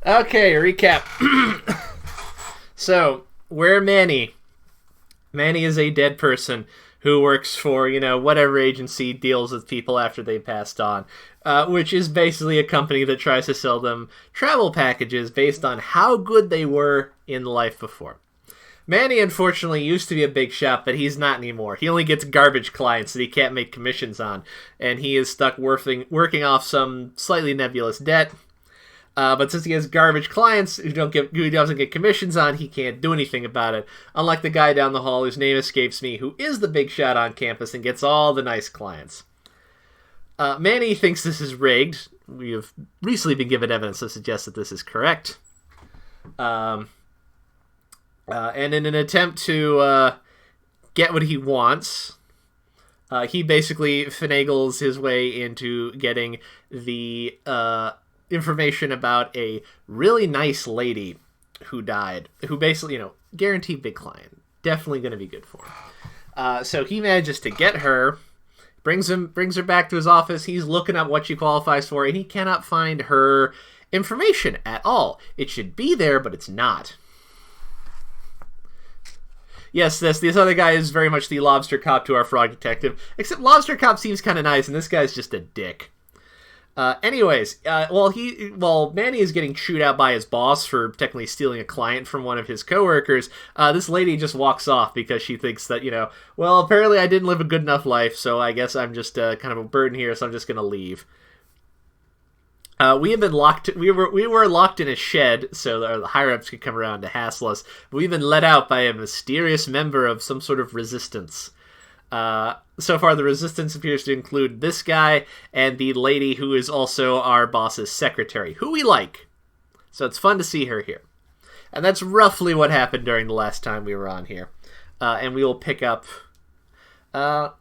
Okay, recap. So, we're Manny. Manny is a dead person who works for, whatever agency deals with people after they passed on, which is basically a company that tries to sell them travel packages based on how good they were in life before. Manny, unfortunately, used to be a big shot, but he's not anymore. He only gets garbage clients that he can't make commissions on, and he is stuck working off some slightly nebulous debt. But since he has garbage clients who doesn't get commissions on, he can't do anything about it. Unlike the guy down the hall whose name escapes me, who is the big shot on campus and gets all the nice clients. Manny thinks this is rigged. We have recently been given evidence to suggest that this is correct. And in an attempt to get what he wants, he basically finagles his way into getting the information about a really nice lady who died, who basically, guaranteed big client. Definitely going to be good for him. So he manages to get her, brings her back to his office. He's looking up what she qualifies for, and he cannot find her information at all. It should be there, but it's not. Yes, this other guy is very much the lobster cop to our frog detective, except lobster cop seems kind of nice, and this guy's just a dick. While Manny is getting chewed out by his boss for technically stealing a client from one of his coworkers, this lady just walks off because she thinks that, apparently I didn't live a good enough life, so I guess I'm just kind of a burden here, so I'm just going to leave. We have been locked. We were locked in a shed so that the higher-ups could come around to hassle us. We've been let out by a mysterious member of some sort of resistance. So far, the resistance appears to include this guy and the lady who is also our boss's secretary, who we like. So it's fun to see her here. And that's roughly what happened during the last time we were on here. And we will pick up... Heck,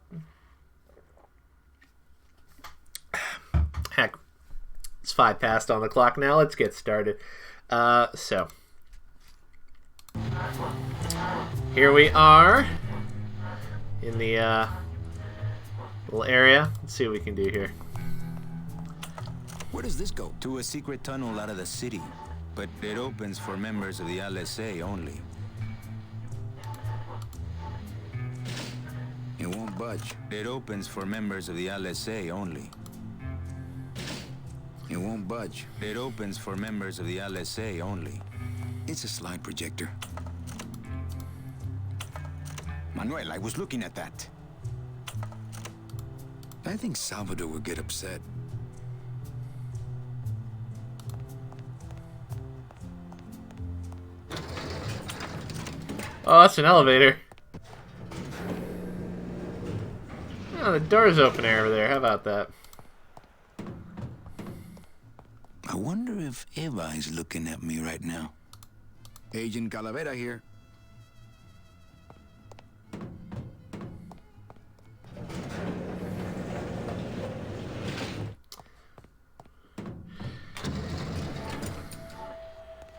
it's 5 past on the clock now. Let's get started. So, here we are in the little area. Let's see what we can do here. Where does this go? To a secret tunnel out of the city, but it opens for members of the LSA only. It won't budge. It opens for members of the LSA only. It won't budge. It opens for members of the LSA only. It's a slide projector. Manuel, I was looking at that. I think Salvador would get upset. Oh, that's an elevator. Oh, the door's open over there. How about that? I wonder if Eva is looking at me right now. Agent Calavera here.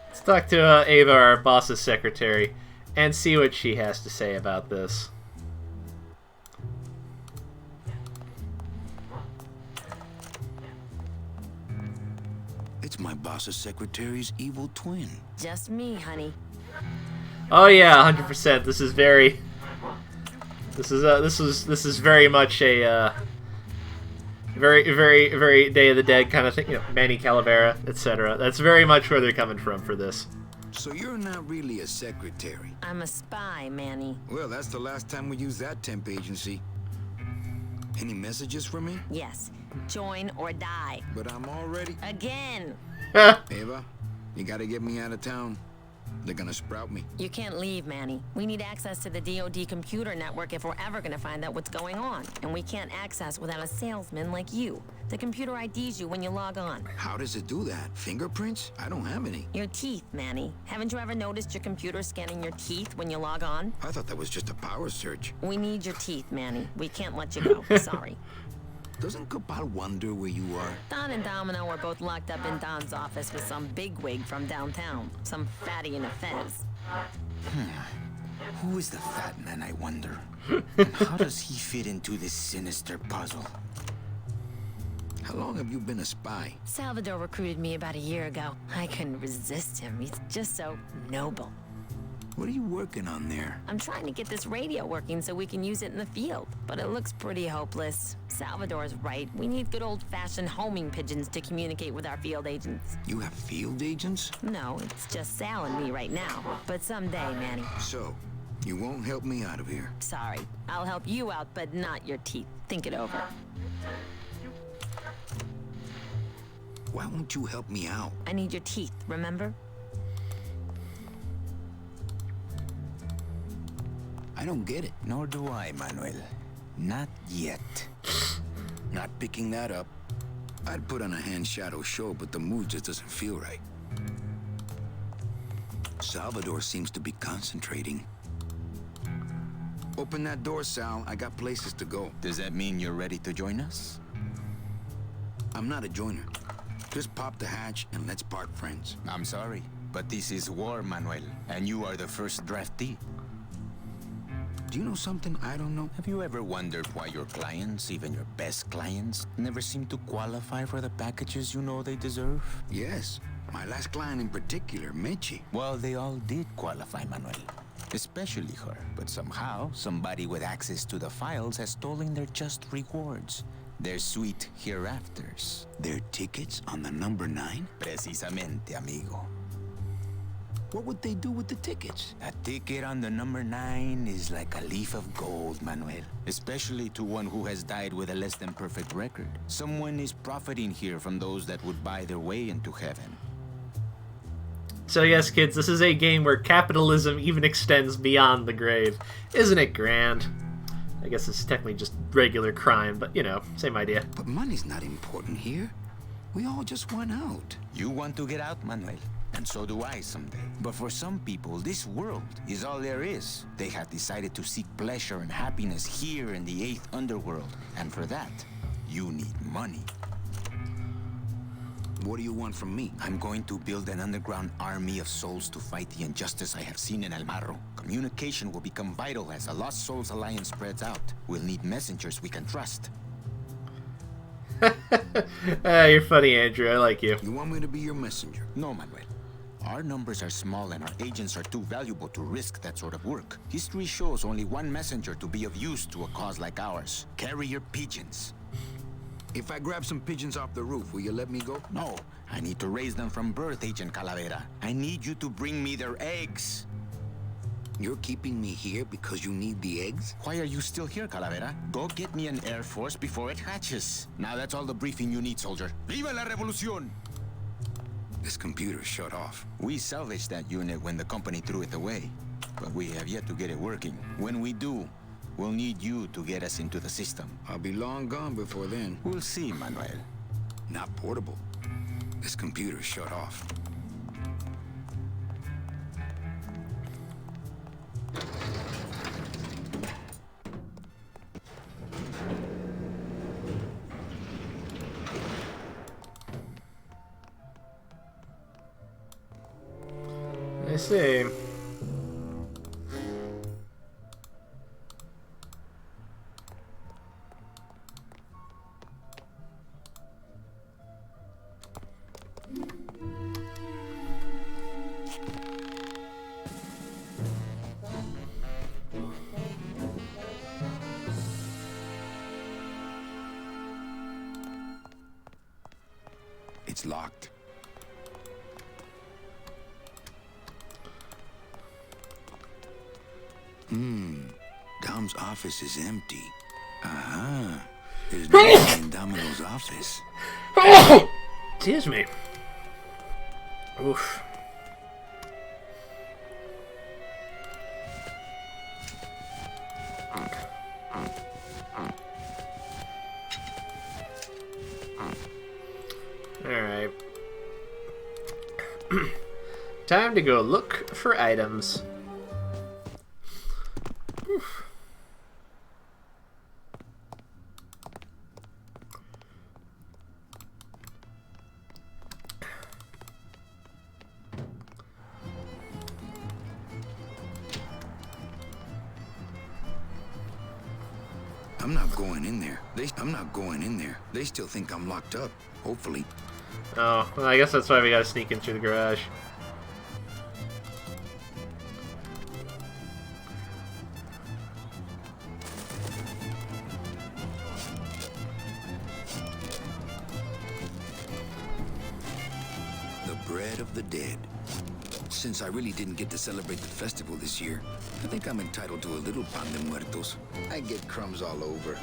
Let's talk to Ava, our boss's secretary, and see what she has to say about this. It's my boss's secretary's evil twin. Just me, honey. Oh yeah, 100%. This is very much a very Day of the Dead kind of thing. Manny Calavera, etc. That's very much where they're coming from for this. So you're not really a secretary? I'm a spy, Manny. Well, that's the last time we used that temp agency. Any messages for me? Yes. Join or die. But I'm already... Again! Ava, you gotta get me out of town. They're gonna sprout me. You can't leave, Manny. We need access to the DoD computer network if we're ever gonna find out what's going on. And we can't access without a salesman like you. The computer IDs you when you log on. How does it do that? Fingerprints? I don't have any. Your teeth, Manny. Haven't you ever noticed your computer scanning your teeth when you log on? I thought that was just a power search. We need your teeth, Manny. We can't let you go. Sorry. Doesn't Cabal wonder where you are? Don and Domino were both locked up in Don's office with some bigwig from downtown. Some fatty in a fez. Who is the fat man, I wonder? And how does he fit into this sinister puzzle? How long have you been a spy? Salvador recruited me about a year ago. I couldn't resist him. He's just so noble. What are you working on there? I'm trying to get this radio working so we can use it in the field, but it looks pretty hopeless. Salvador's right. We need good old-fashioned homing pigeons to communicate with our field agents. You have field agents? No, it's just Sal and me right now. But someday, Manny. So, you won't help me out of here? Sorry. I'll help you out, but not your teeth. Think it over. Why won't you help me out? I need your teeth, remember? I don't get it. Nor do I, Manuel. Not yet. Not picking that up. I'd put on a hand shadow show, but the mood just doesn't feel right. Salvador seems to be concentrating. Open that door, Sal. I got places to go. Does that mean you're ready to join us? I'm not a joiner. Just pop the hatch and let's part friends. I'm sorry, but this is war, Manuel, and you are the first draftee. Do you know something I don't know? Have you ever wondered why your clients, even your best clients, never seem to qualify for the packages you know they deserve? Yes. My last client in particular, Mechi. Well, they all did qualify, Manuel. Especially her. But somehow, somebody with access to the files has stolen their just rewards. Their sweet hereafters. Their tickets on the number 9? Precisamente, amigo. What would they do with the tickets? A ticket on the number 9 is like a leaf of gold, Manuel. Especially to one who has died with a less than perfect record. Someone is profiting here from those that would buy their way into heaven. So yes, kids, this is a game where capitalism even extends beyond the grave. Isn't it grand? I guess it's technically just regular crime, but, you know, same idea. But money's not important here. We all just want out. You want to get out, Manuel? And so do I someday. But for some people, this world is all there is. They have decided to seek pleasure and happiness here in the 8th underworld. And for that, you need money. What do you want from me? I'm going to build an underground army of souls to fight the injustice I have seen in El Marro. Communication will become vital as the Lost Souls Alliance spreads out. We'll need messengers we can trust. You're funny, Andrew. I like you. You want me to be your messenger? No, Manuel. Our numbers are small and our agents are too valuable to risk that sort of work. History shows only one messenger to be of use to a cause like ours. Carrier pigeons. If I grab some pigeons off the roof, will you let me go? No, I need to raise them from birth, Agent Calavera. I need you to bring me their eggs. You're keeping me here because you need the eggs? Why are you still here, Calavera? Go get me an Air Force before it hatches. Now that's all the briefing you need, soldier. Viva la revolución! This computer shut off. We salvaged that unit when the company threw it away. But we have yet to get it working. When we do, we'll need you to get us into the system. I'll be long gone before then. We'll see, Manuel. Not portable. This computer shut off. I see. It's locked. Dom's office is empty. Uh-huh. There's no one in Domino's office. Excuse me. Oof. Alright. Time to go look for items. Oof. I'm not going in there. I'm not going in there. They still think I'm locked up. Hopefully. Oh, well, I guess that's why we gotta sneak in through the garage. The bread of the dead. Since I really didn't get to celebrate the festival this year, I think I'm entitled to a little pan de muertos. I get crumbs all over.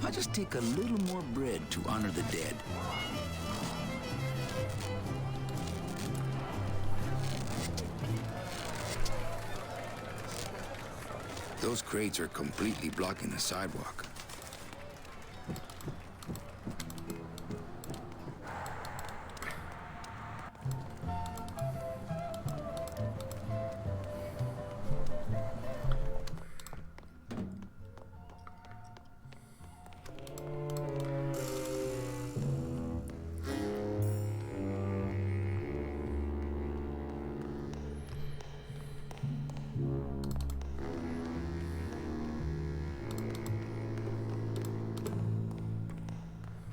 I'll just take a little more bread to honor the dead. Those crates are completely blocking the sidewalk.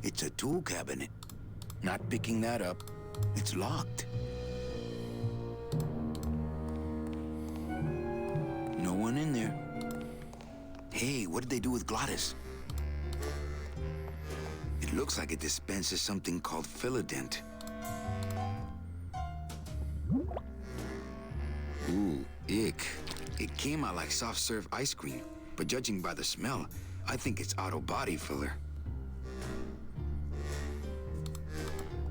It's a tool cabinet. Not picking that up. It's locked. No one in there. Hey, what did they do with Glottis? It looks like it dispenses something called Philodent. Ooh, ick. It came out like soft serve ice cream, but judging by the smell, I think it's auto body filler.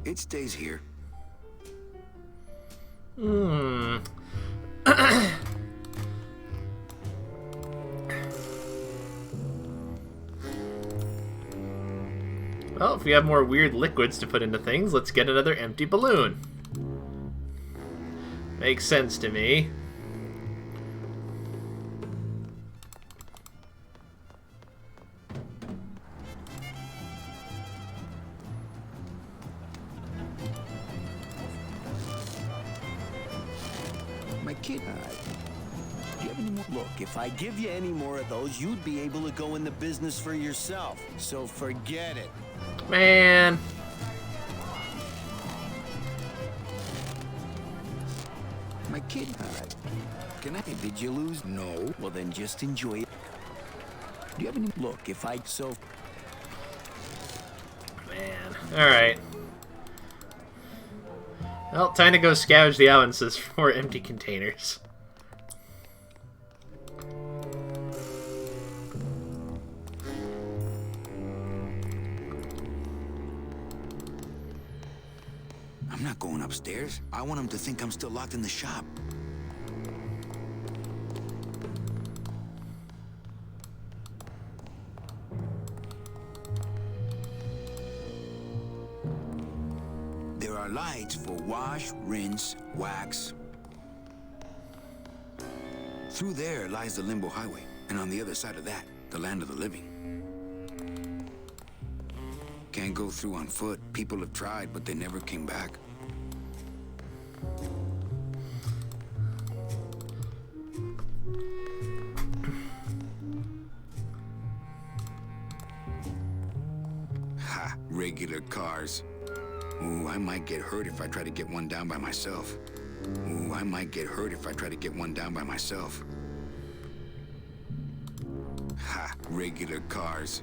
It stays here. Hmm. Well, if we have more weird liquids to put into things, let's get another empty balloon. Makes sense to me. My kid. Do you have any more? Look, if I give you any more of those, you'd be able to go in the business for yourself. So forget it. Man. My kid. Can I? Did you lose? No. Well, then just enjoy it. Do you have any? Look, if I so... Man. Alright. Well, time to go scavenge the allowances for empty containers. I'm not going upstairs. I want him to think I'm still locked in the shop. There are lights for wash, rinse, wax. Through there lies the Limbo Highway, and on the other side of that, the land of the living. Can't go through on foot. People have tried, but they never came back. Ha! Regular cars. Ooh, I might get hurt if I try to get one down by myself. Ooh, I might get hurt if I try to get one down by myself. Ha! Regular cars.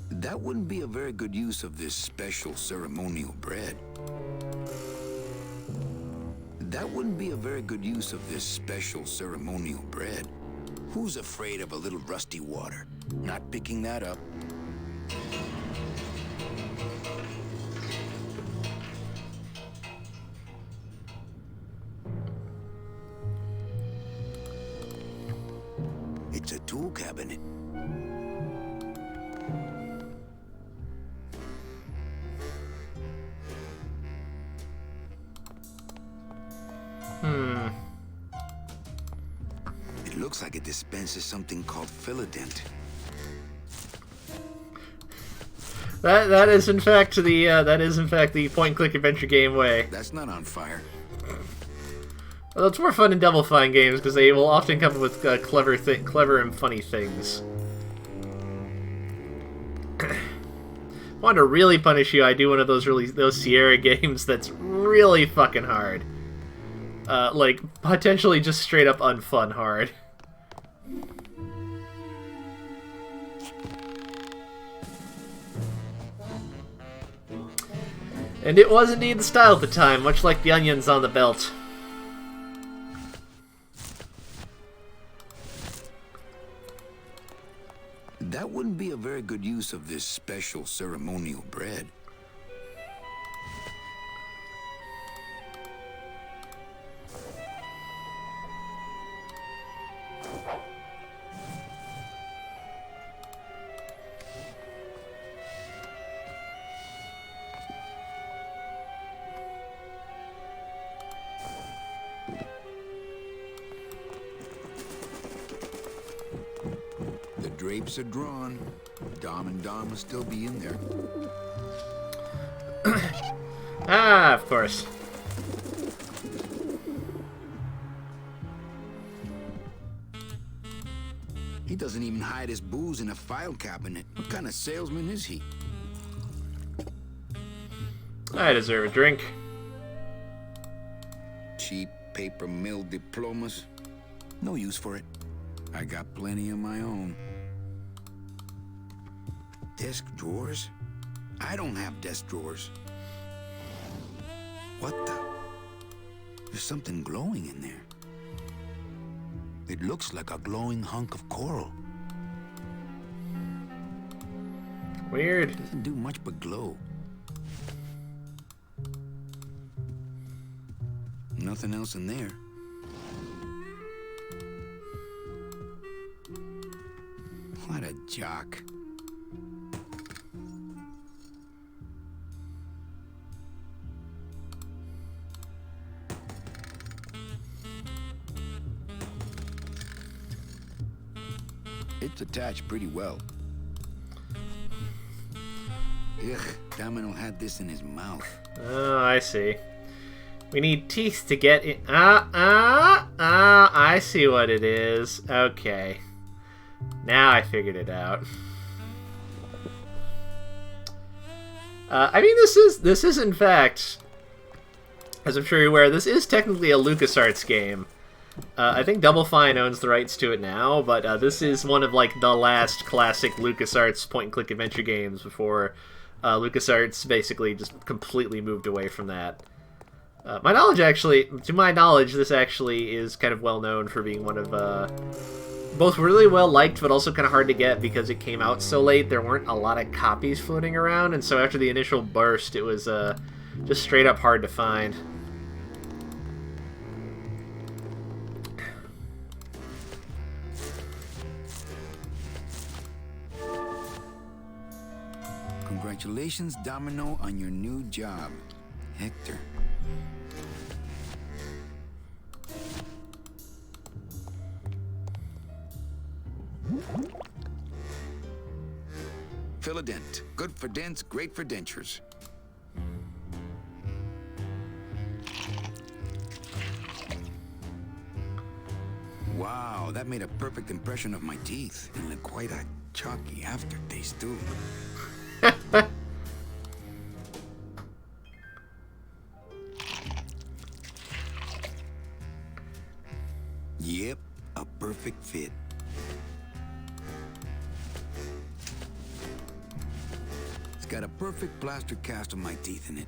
That wouldn't be a very good use of this special ceremonial bread. That wouldn't be a very good use of this special ceremonial bread. Who's afraid of a little rusty water? Not picking that up. It's a tool cabinet. It looks like it dispenses something called Philodent. That is in fact the point-and-click adventure game way. That's not on fire. Although it's more fun in Double Fine games because they will often come up with clever and funny things. If I want to really punish you, I do one of those Sierra games that's really fucking hard. Like potentially just straight up unfun hard. And it was indeed the style at the time, much like the onions on the belt. That wouldn't be a very good use of this special ceremonial bread. The drapes are drawn. Dom and Dom will still be in there. Ah, of course. He doesn't even hide his booze in a file cabinet. What kind of salesman is he? I deserve a drink. Cheap paper mill diplomas. No use for it. I got plenty of my own. Desk drawers? I don't have desk drawers. What the? There's something glowing in there. It looks like a glowing hunk of coral. Weird. It doesn't do much but glow. Nothing else in there. What a jock. It's attached pretty well. Ugh, Domino had this in his mouth. Oh, I see. We need teeth to get in. I see what it is. Okay. Now I figured it out. I mean, this is in fact, as I'm sure you're aware, this is technically a LucasArts game. I think Double Fine owns the rights to it now, but this is one of like the last classic LucasArts point-and-click adventure games before LucasArts basically just completely moved away from that. To my knowledge, this actually is kind of well known for being one of both really well liked, but also kind of hard to get because it came out so late. There weren't a lot of copies floating around, and so after the initial burst, it was just straight up hard to find. Congratulations, Domino, on your new job, Hector. Philodent. Good for dents, great for dentures. Wow, that made a perfect impression of my teeth. And quite a chalky aftertaste, too. Yep, a perfect fit. It's got a perfect plaster cast of my teeth in it.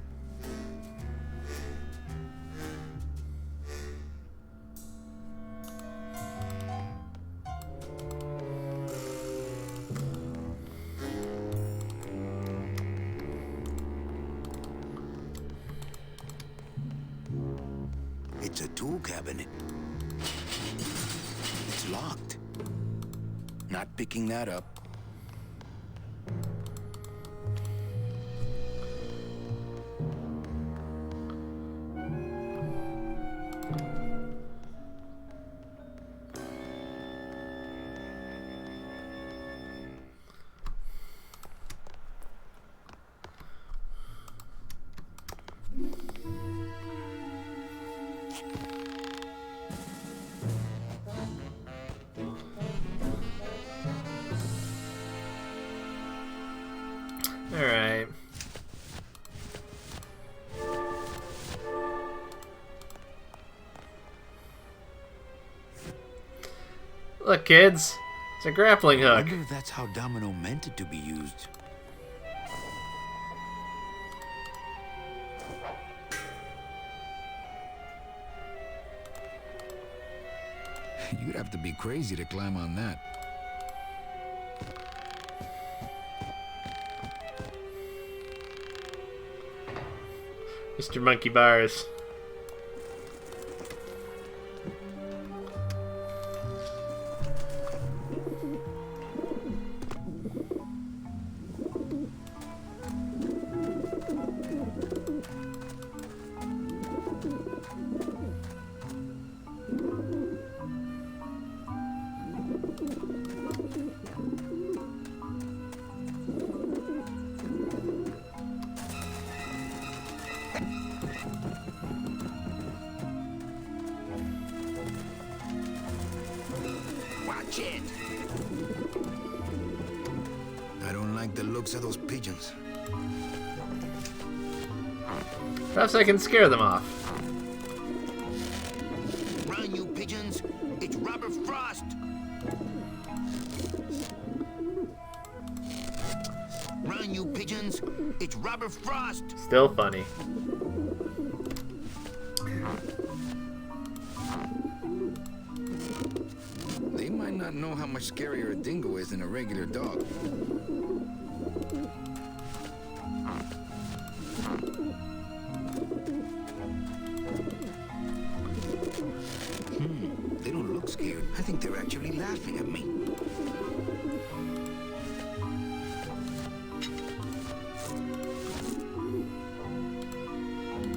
It's a tool cabinet. It's locked. Not picking that up. Look, kids. It's a grappling I hook. wonder if that's how Domino meant it to be used. You'd have to be crazy to climb on that. Mr. Monkey Bars. Watch it. I don't like the looks of those pigeons. Perhaps I can scare them off. Run, you pigeons. It's Robert Frost. Run, you pigeons. It's Robert Frost. Still funny. They might not know how much scarier a dingo is than a regular dog. They don't look scared. I think they're actually laughing at me.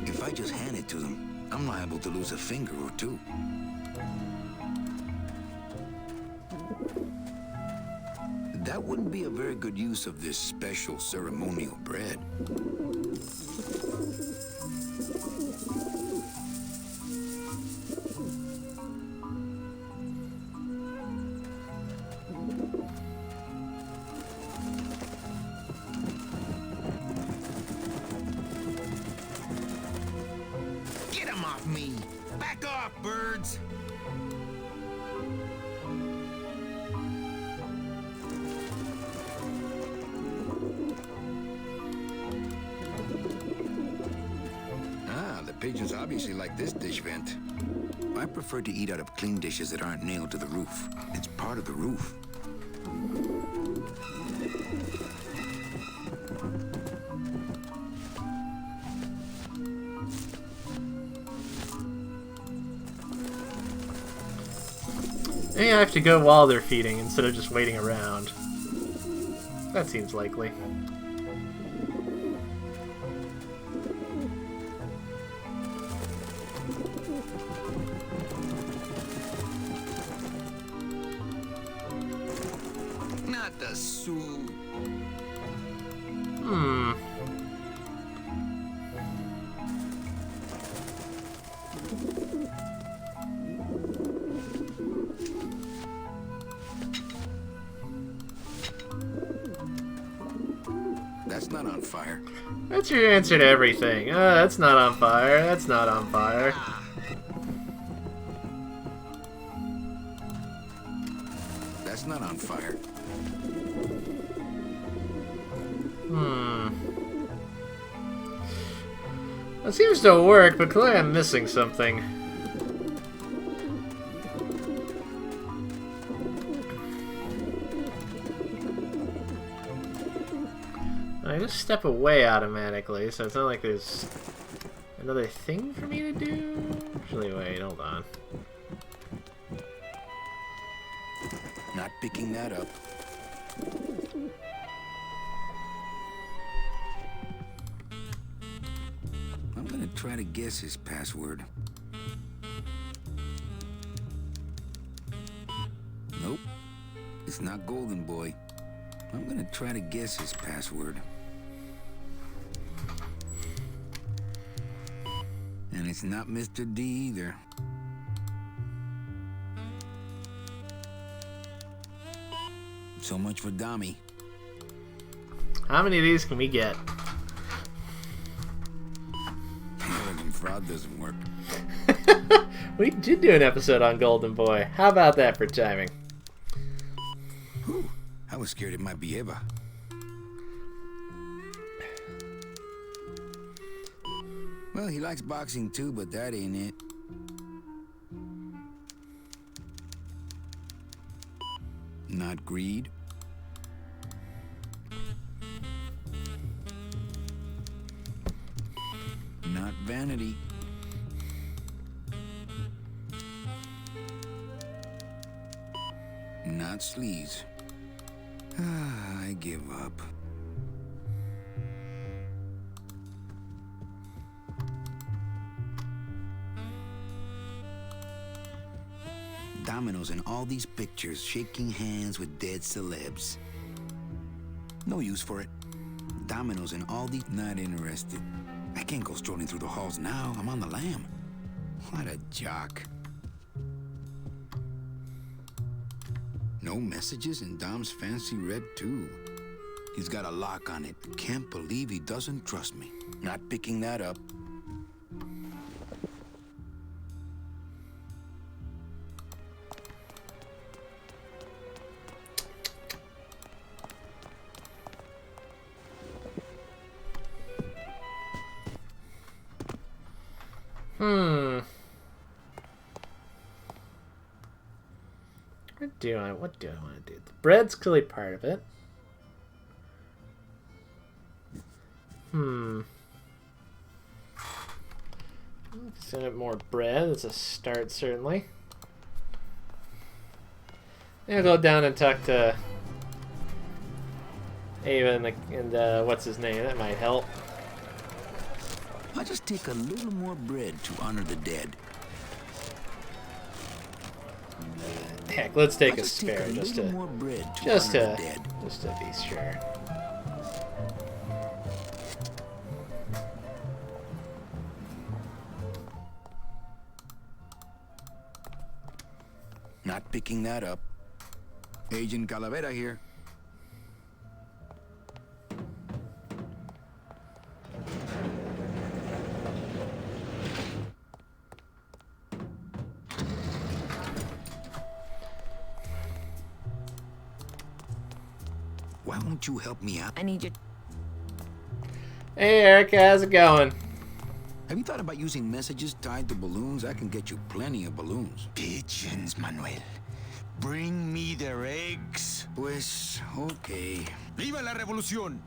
If I just hand it to them, I'm liable to lose a finger or two. That wouldn't be a very good use of this special ceremonial bread. Get him off me. Back off, birds. The pigeons obviously like this dish vent. I prefer to eat out of clean dishes that aren't nailed to the roof. It's part of the roof. Maybe I have to go while they're feeding instead of just waiting around. That seems likely. Not the soup. That's not on fire. That's your answer to everything. That's not on fire. That's not on fire. That's not on fire. It seems to work, but clearly I'm missing something. I just step away automatically, so it's not like there's another thing for me to do. Actually, wait, hold on. Not picking that up. I'm gonna try to guess his password. Nope. It's not Golden Boy. I'm gonna try to guess his password. And it's not Mr. D either. So much for Dommy. How many of these can we get? Elegant fraud doesn't work. We did do an episode on Golden Boy. How about that for timing? was scared it might be Eva. Well, he likes boxing too, but that ain't it. Not greed. Not vanity. Not sleaze. I give up. Dominoes in all these pictures, shaking hands with dead celebs. No use for it. Dominoes in all these... Not interested. I can't go strolling through the halls now. I'm on the lam. What a jock. No messages in Dom's fancy red too. He's got a lock on it. Can't believe he doesn't trust me. Not picking that up. What do I want to do? The bread's clearly part of it. Send it more bread. It's a start, certainly. I'll go down and talk to Ava and what's his name? That might help. I'll just take a little more bread to honor the dead. Heck, let's take a spare just to be sure. Not picking that up. Agent Calavera here. Why won't you help me out? I need you. Hey, Erica, how's it going? Have you thought about using messages tied to balloons? I can get you plenty of balloons. Pigeons, Manuel. Bring me their eggs. Pues, okay. ¡Viva la revolución!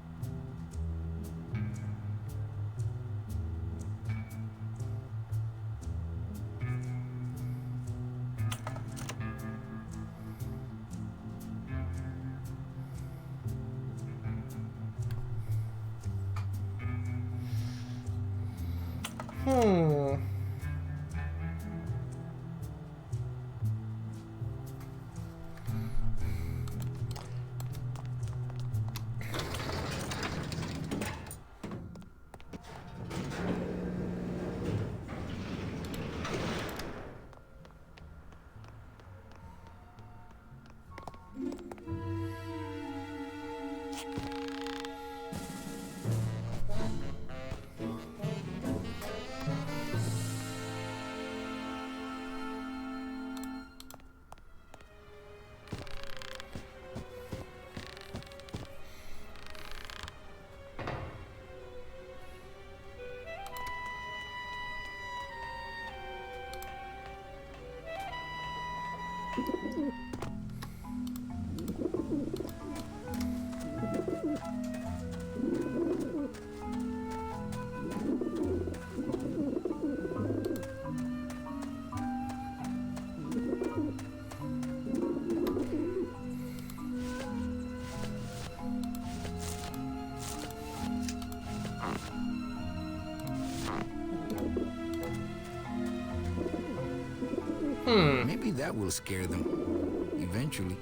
Maybe that will scare them. Eventually.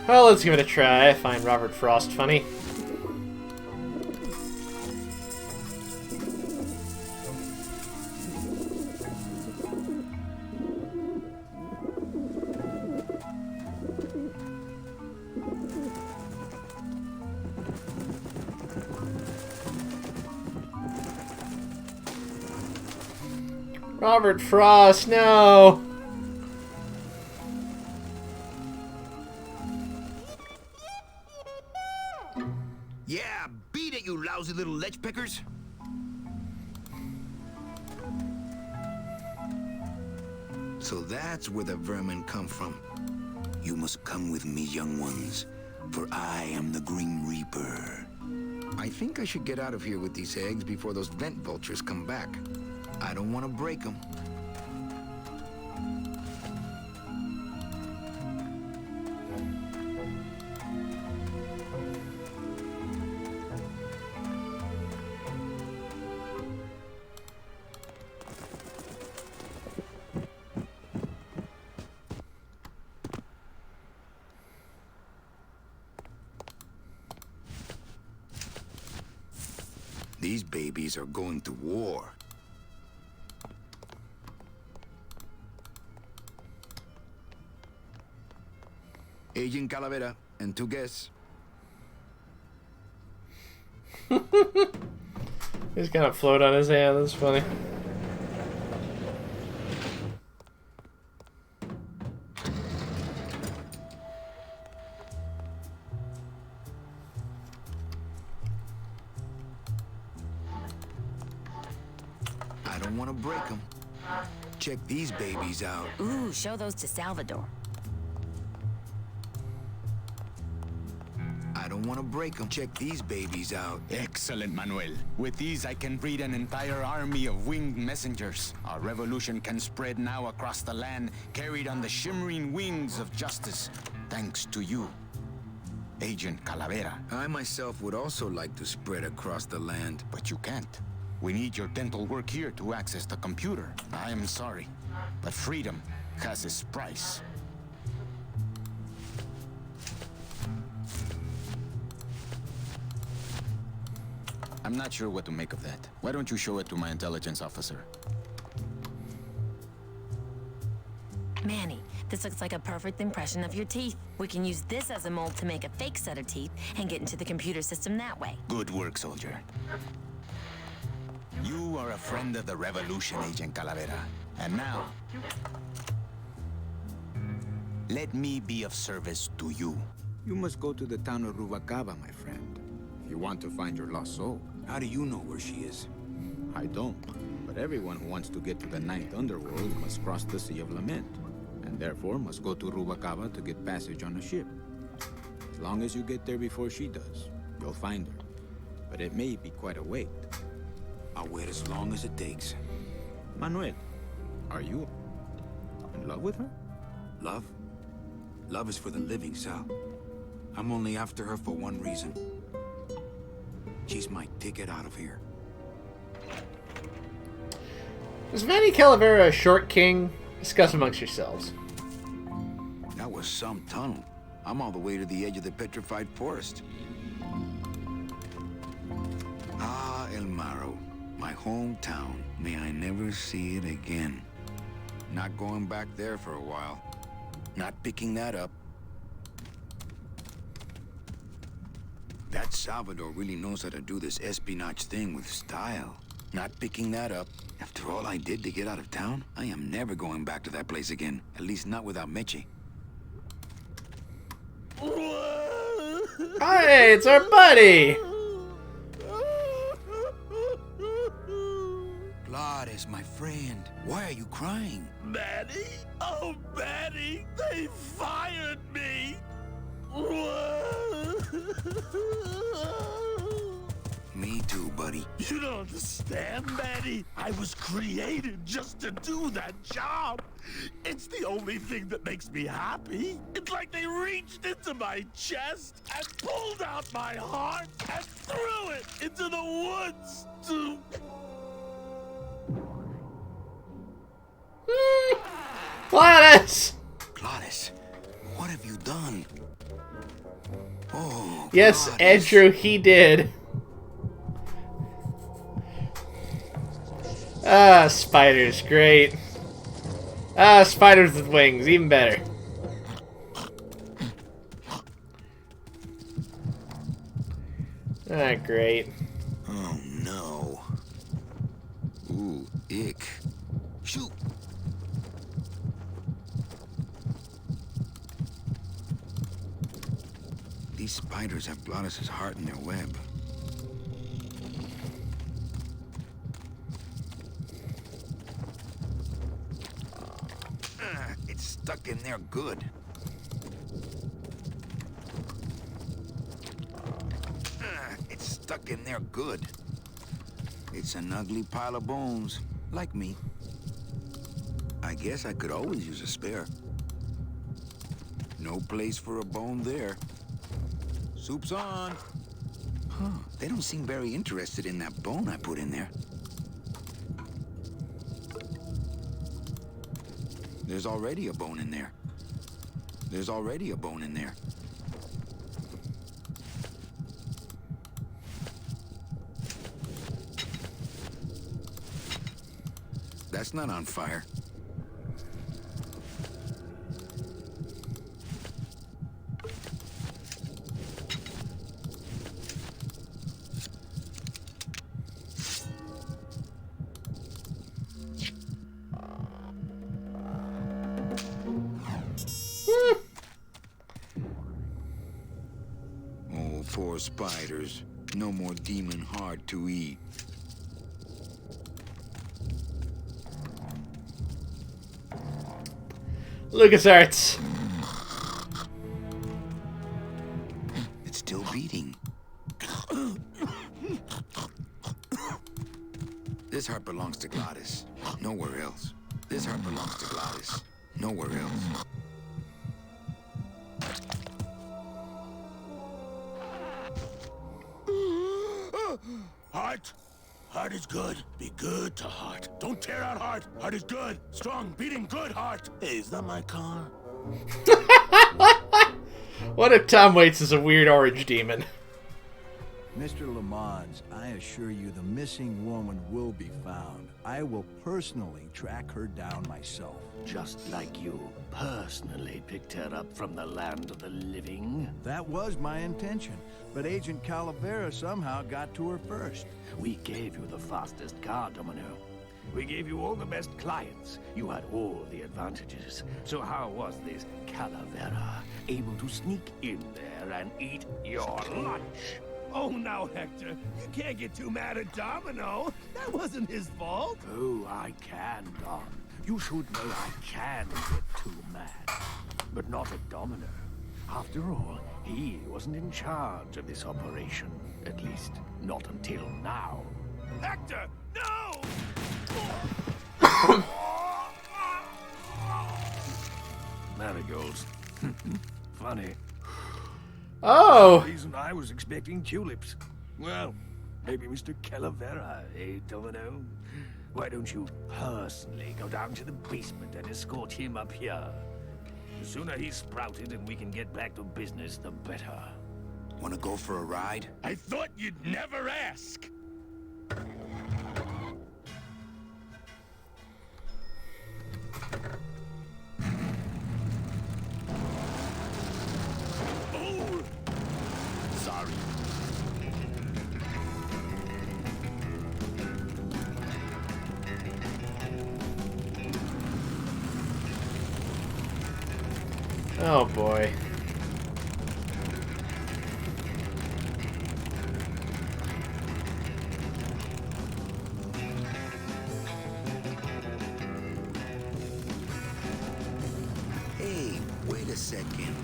Well, let's give it a try. I find Robert Frost funny. Robert Frost, no! match pickers? So that's where the vermin come from. You must come with me, young ones, for I am the Grim Reaper. I think I should get out of here with these eggs before those vent vultures come back. I don't want to break them. These babies are going to war. Agent Calavera and 2 guests. He's gonna float on his hand. That's funny. I don't want to break them. Check these babies out. Ooh, show those to Salvador. I don't want to break them. Check these babies out. Excellent, Manuel. With these, I can breed an entire army of winged messengers. Our revolution can spread now across the land, carried on the shimmering wings of justice. Thanks to you, Agent Calavera. I myself would also like to spread across the land. But you can't. We need your dental work here to access the computer. I am sorry, but freedom has its price. I'm not sure what to make of that. Why don't you show it to my intelligence officer? Manny, this looks like a perfect impression of your teeth. We can use this as a mold to make a fake set of teeth and get into the computer system that way. Good work, soldier. You are a friend of the revolution, Agent Calavera. And now, let me be of service to you. You must go to the town of Rubalcaba, my friend, if you want to find your lost soul. How do you know where she is? I don't, but everyone who wants to get to the ninth underworld must cross the Sea of Lament, and therefore must go to Rubalcaba to get passage on a ship. As long as you get there before she does, you'll find her. But it may be quite a wait. I'll wait as long as it takes. Manuel, are you in love with her? Love? Love is for the living, Sal. I'm only after her for one reason. She's my ticket out of here. Is Manny Calavera a short king? Discuss amongst yourselves. That was some tunnel. I'm all the way to the edge of the petrified forest. Ah, El Maro. My hometown. May I never see it again. Not going back there for a while. Not picking that up. That Salvador really knows how to do this espionage thing with style. Not picking that up. After all I did to get out of town, I am never going back to that place again. At least not without Meche. Hey, it's our buddy! Claude, my friend. Why are you crying? Manny? Oh, Manny! They fired me! Me too, buddy. You don't understand, Manny. I was created just to do that job. It's the only thing that makes me happy. It's like they reached into my chest and pulled out my heart and threw it into the woods to... Gladys! Claude, what have you done? Oh, Yes, Claude. Andrew, he did. Ah, spiders, great. Ah, spiders with wings, even better. Ah, great. Oh, no. Ooh, ick. Shoot! These spiders have Glottis's heart in their web. It's stuck in there good. It's stuck in there good. It's an ugly pile of bones, like me. I guess I could always use a spare. No place for a bone there. Soup's on. Huh, they don't seem very interested in that bone I put in there. There's already a bone in there. There's already a bone in there. That's not on fire. Oh, poor spiders. No more demon heart to eat. LucasArts. It's still beating. This heart belongs to Gladys. Nowhere else. This heart belongs to Gladys. Nowhere else. Heart. Heart is good. Be good to heart. Don't tear out heart. Heart is good. Strong, beating good heart. Hey, is that my car? What if Tom Waits is a weird orange demon? Mr. Lamont, I assure you the missing woman will be found. I will personally track her down myself. Just like you personally picked her up from the land of the living. That was my intention, but Agent Calavera somehow got to her first. We gave you the fastest car, Domino. We gave you all the best clients. You had all the advantages. So how was this Calavera able to sneak in there and eat your lunch? Oh, now, Hector, you can't get too mad at Domino. That wasn't his fault. Oh, I can, Dom. You should know I can get too mad. But not at Domino. After all, he wasn't in charge of this operation. At least, not until now. Hector, no! Marigolds. Funny. Oh! The reason I was expecting tulips. Well, maybe Mr. Calavera, eh, Domino? Why don't you personally go down to the basement and escort him up here? The sooner he's sprouted and we can get back to business, the better. Wanna go for a ride? I thought you'd never ask. Oh! Sorry. Oh boy. Hey, wait a second.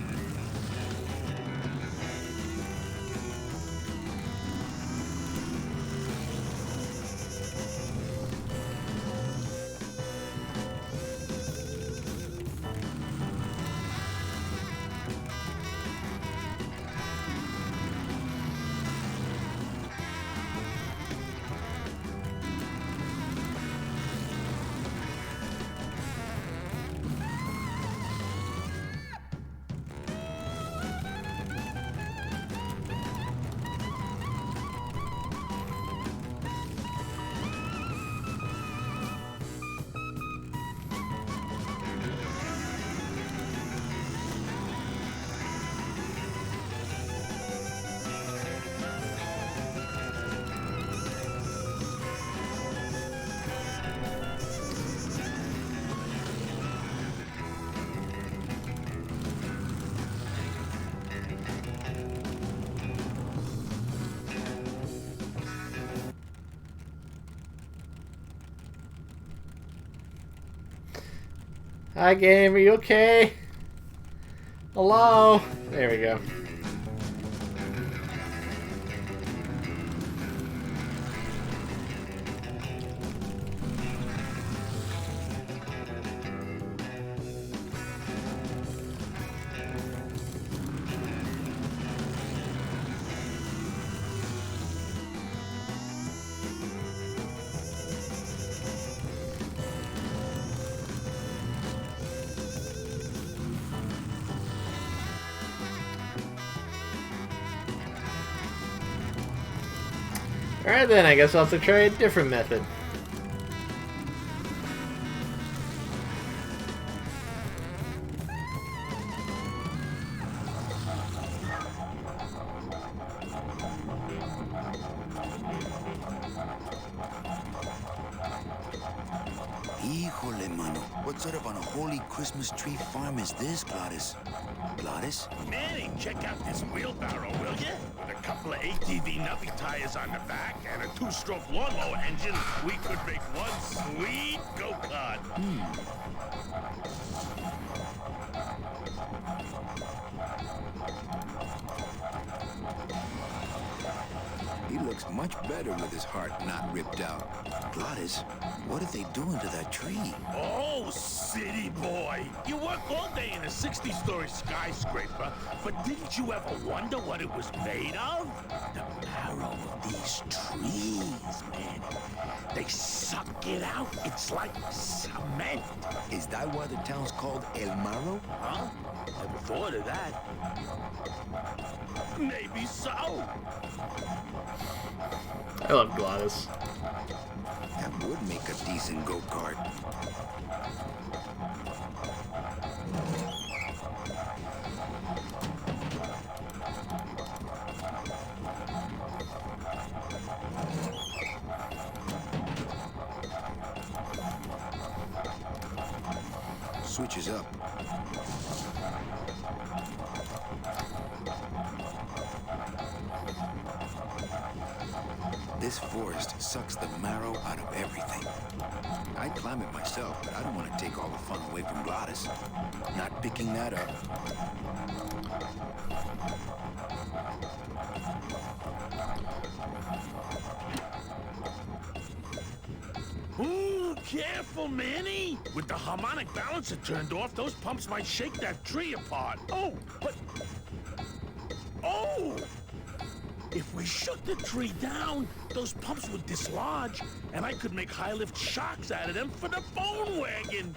Hi, game. Are you okay? Hello? There we go. Alright then, I guess I'll have to try a different method. Híjole, mano. What sort of unholy Christmas tree farm is this, Gladys? Gladys? Manny, check out this wheelbarrow, will ya? With a couple of ATV nubbly tires on the back and a 2-stroke lawnmower engine, we could make one sweet go-kart. He looks much better with his heart not ripped out. Gladys, what are they doing to that tree? Oh, city boy. You work all day in a 60-story skyscraper, but didn't you ever wonder what it was made of? The marrow of these trees, man. They suck it out. It's like cement. Is that why the town's called El Marro? Huh? Never thought of that. Maybe so. I love Gladys. That would make a decent go-kart. Switches up. This forest sucks the marrow out of everything. I'd climb it myself, but I don't want to take all the fun away from Gladys. Not picking that up. Ooh, careful, Manny. With the harmonic balancer turned off, those pumps might shake that tree apart. Oh, but... Oh! If we shook the tree down, those pumps would dislodge, and I could make high-lift shocks out of them for the bone wagon.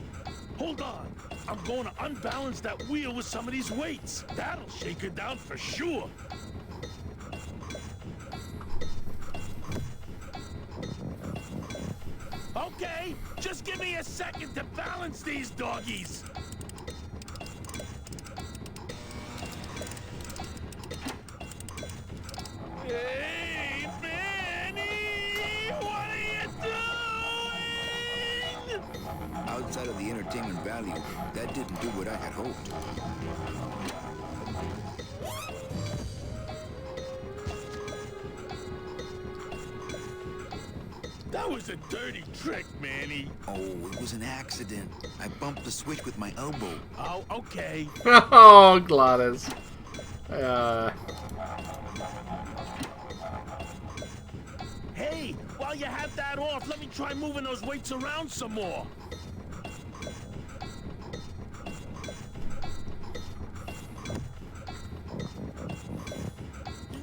Hold on. I'm going to unbalance that wheel with some of these weights. That'll shake her down for sure. Okay, just give me a second to balance these doggies. Hey, Manny! What are you doing? Outside of the entertainment value, that didn't do what I had hoped. That was a dirty trick, Manny. Oh, it was an accident. I bumped the switch with my elbow. Oh, okay. Oh, Gladys. Hey, while you have that off, let me try moving those weights around some more.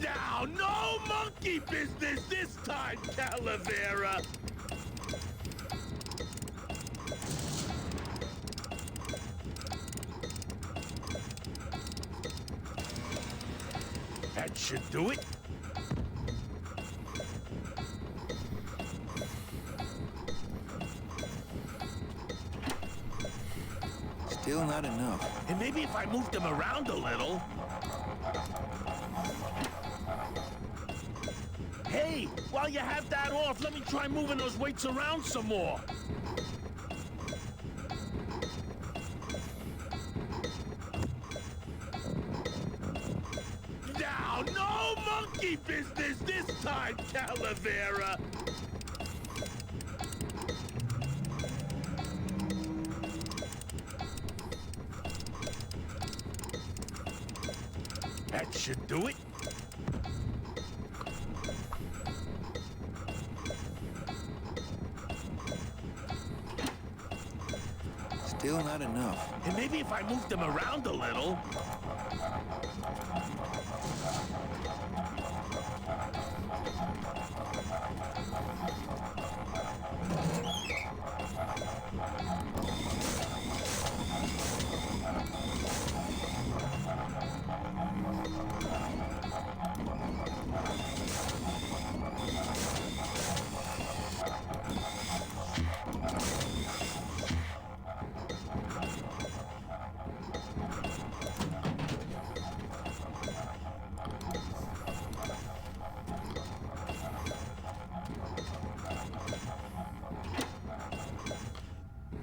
Now, no monkey business this time, Calavera. That should do it. Still not enough. And maybe if I moved them around a little. Hey, while you have that off, let me try moving those weights around some more. Now, no monkey business this time, Calavera. That should do it. Still not enough. And maybe if I moved them around a little.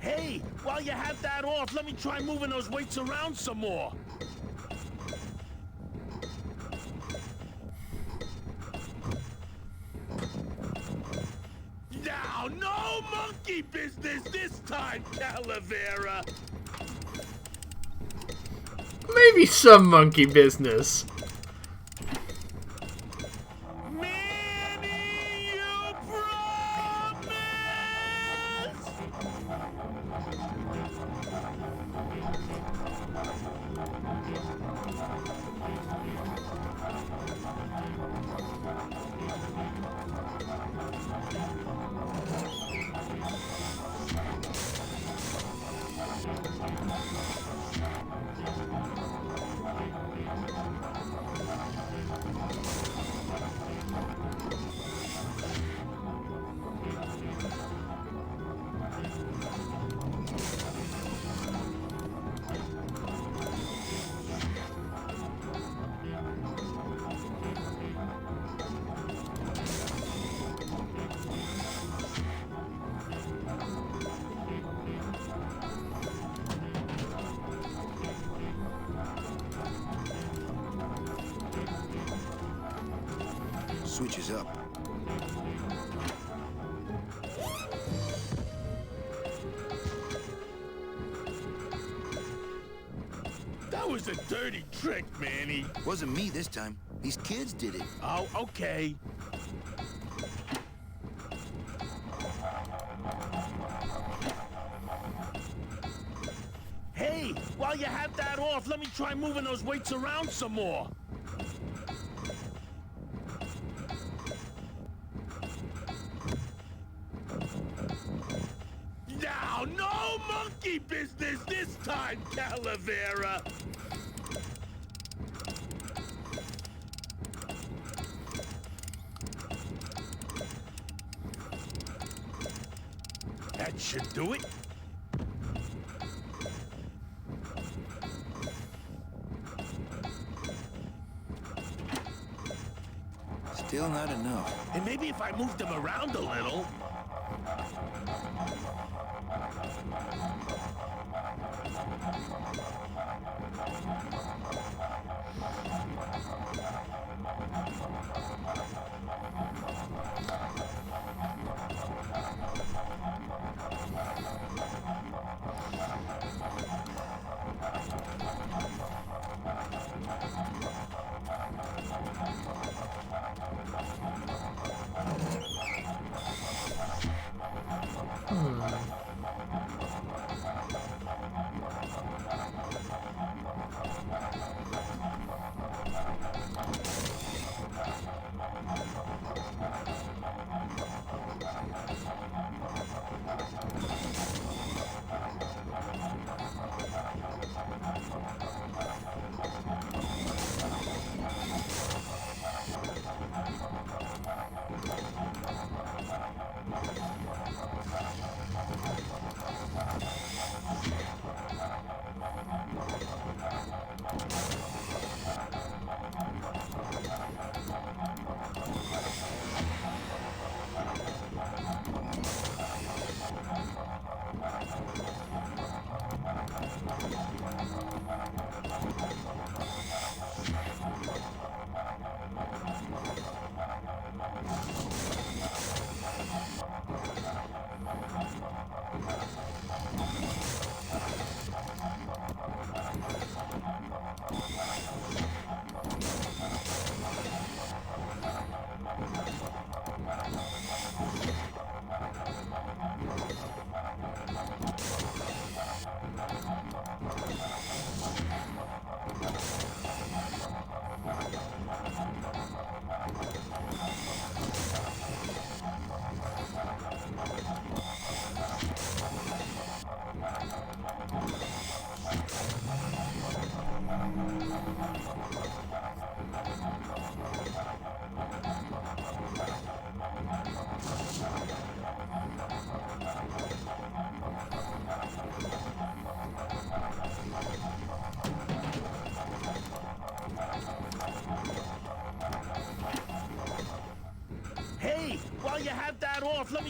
Hey, while you have that off, let me try moving those weights around some more. Now, no monkey business this time, Calavera. Maybe some monkey business. Manny, you promise? Switch is up. That was a dirty trick, Manny. Wasn't me this time. These kids did it. Oh, okay. Hey, while you have that off, let me try moving those weights around some more. Now, no monkey business this time, Calavera. That should do it. Still not enough. And maybe if I moved them around a little.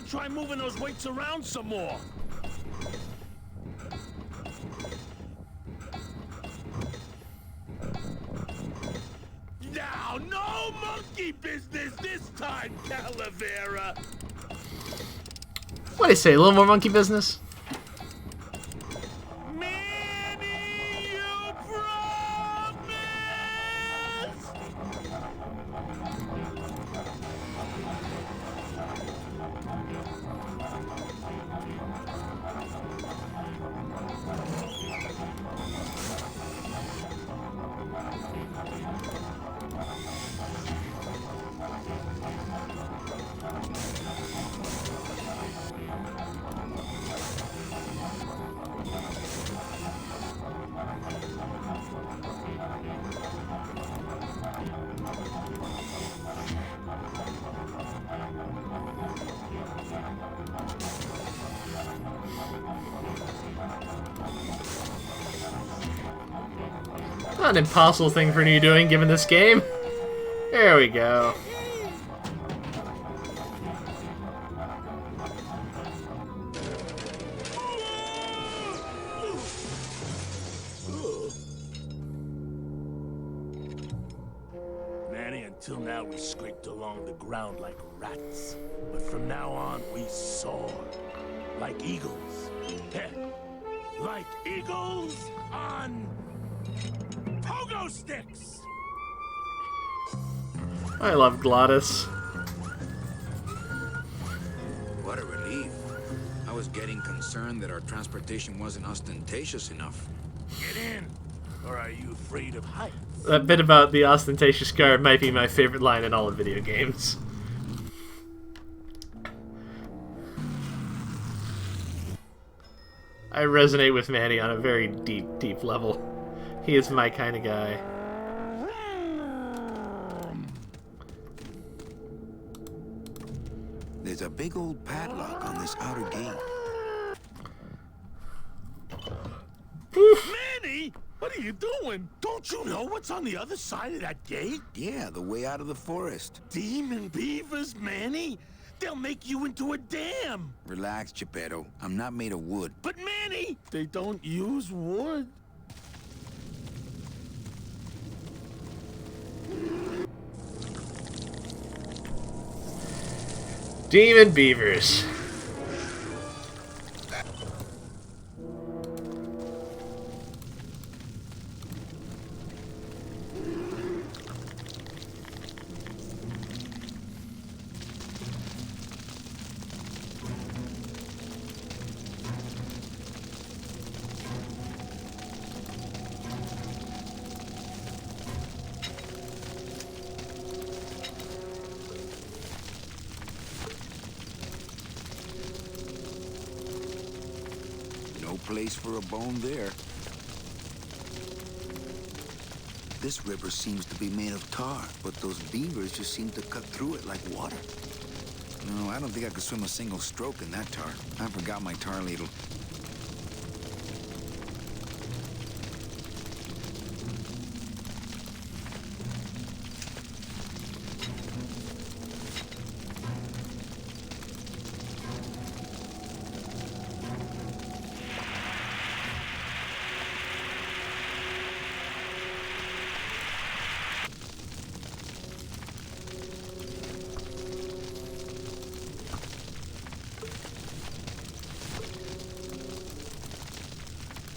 Try moving those weights around some more. Now, no monkey business this time, Calavera. What do you say? A little more monkey business? Manny, you promised! Not an impossible thing for you doing given this game. There we go. Manny, until now we scraped along the ground like rats. But from now on, we soar. Like eagles. Heh. Like eagles on pogo sticks! I love Glottis. What a relief. I was getting concerned that our transportation wasn't ostentatious enough. Get in! Or are you afraid of heights? That bit about the ostentatious guard might be my favorite line in all of video games. I resonate with Manny on a very deep, deep level. He is my kind of guy. There's a big old padlock on this outer gate. Manny! What are you doing? Don't you know what's on the other side of that gate? Yeah, the way out of the forest. Demon beavers, Manny? They'll make you into a dam! Relax, Geppetto. I'm not made of wood. But Manny, they don't use wood. Demon Beavers. No place for a bone there. This river seems to be made of tar, but those beavers just seem to cut through it like water. No, I don't think I could swim a single stroke in that tar. I forgot my tar ladle.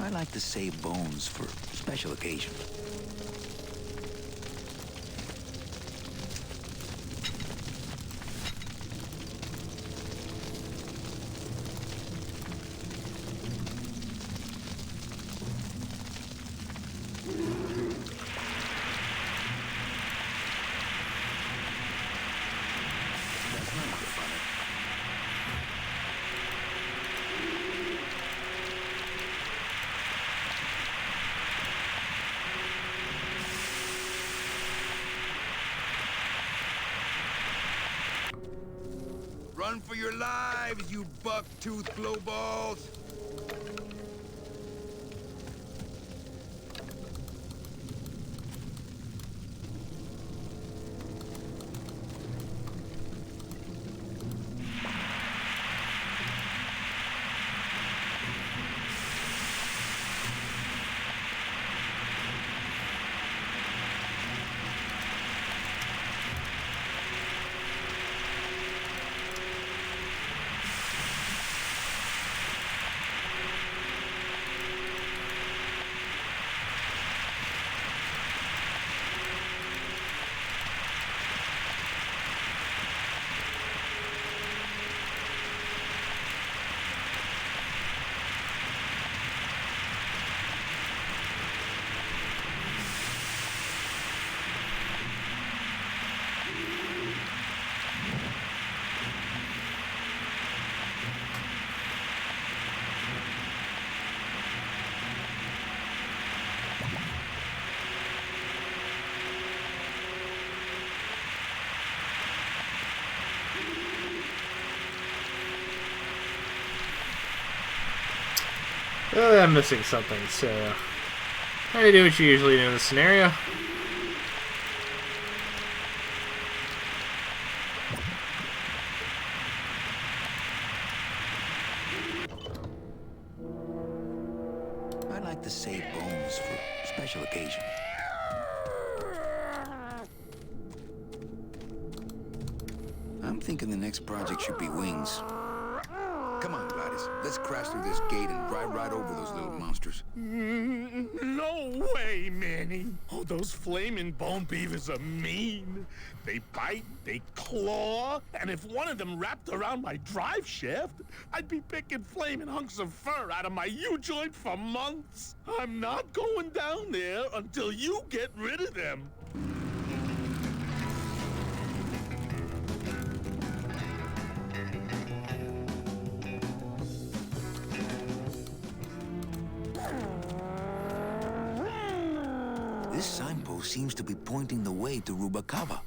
I like to save bones for special occasions. That's not much fun. Run for your lives, you buck-toothed blowballs! I'm missing something, so... How do you do what you usually do in this scenario? I like to save bones for special occasions. I'm thinking the next project should be wings. Come on, Gladys. Let's crash through this gate and drive right over those little monsters. No way, Manny. Oh, those flaming bone beavers are mean. They bite, they claw, and if one of them wrapped around my drive shaft, I'd be picking flaming hunks of fur out of my U-joint for months. I'm not going down there until you get rid of them. This signpost seems to be pointing the way to Rubacava.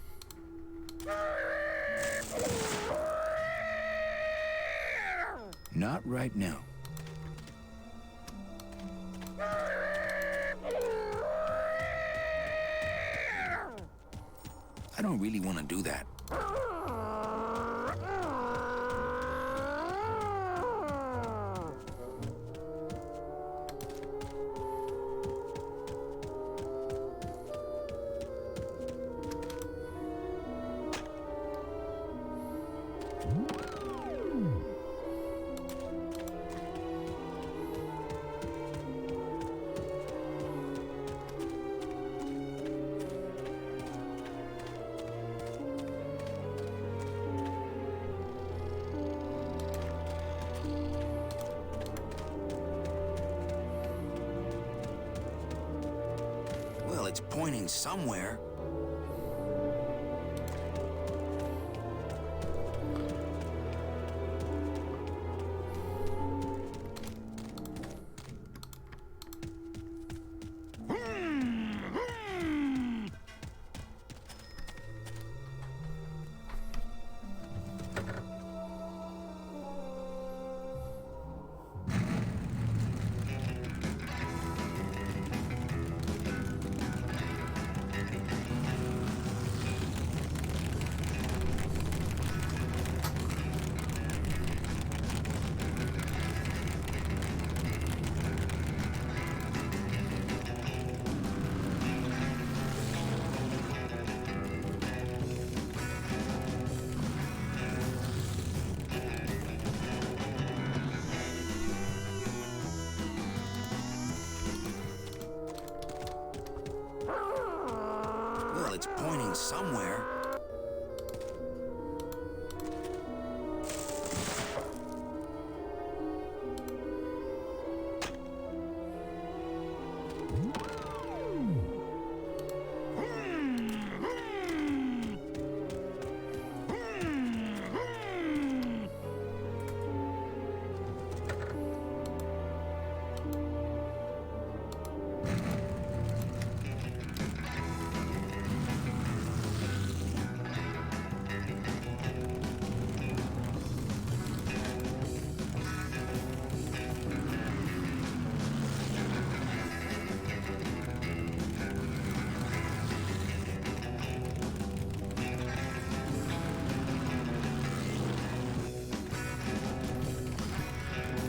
Not right now. I don't really want to do that. Well, it's pointing somewhere. Well, it's pointing somewhere.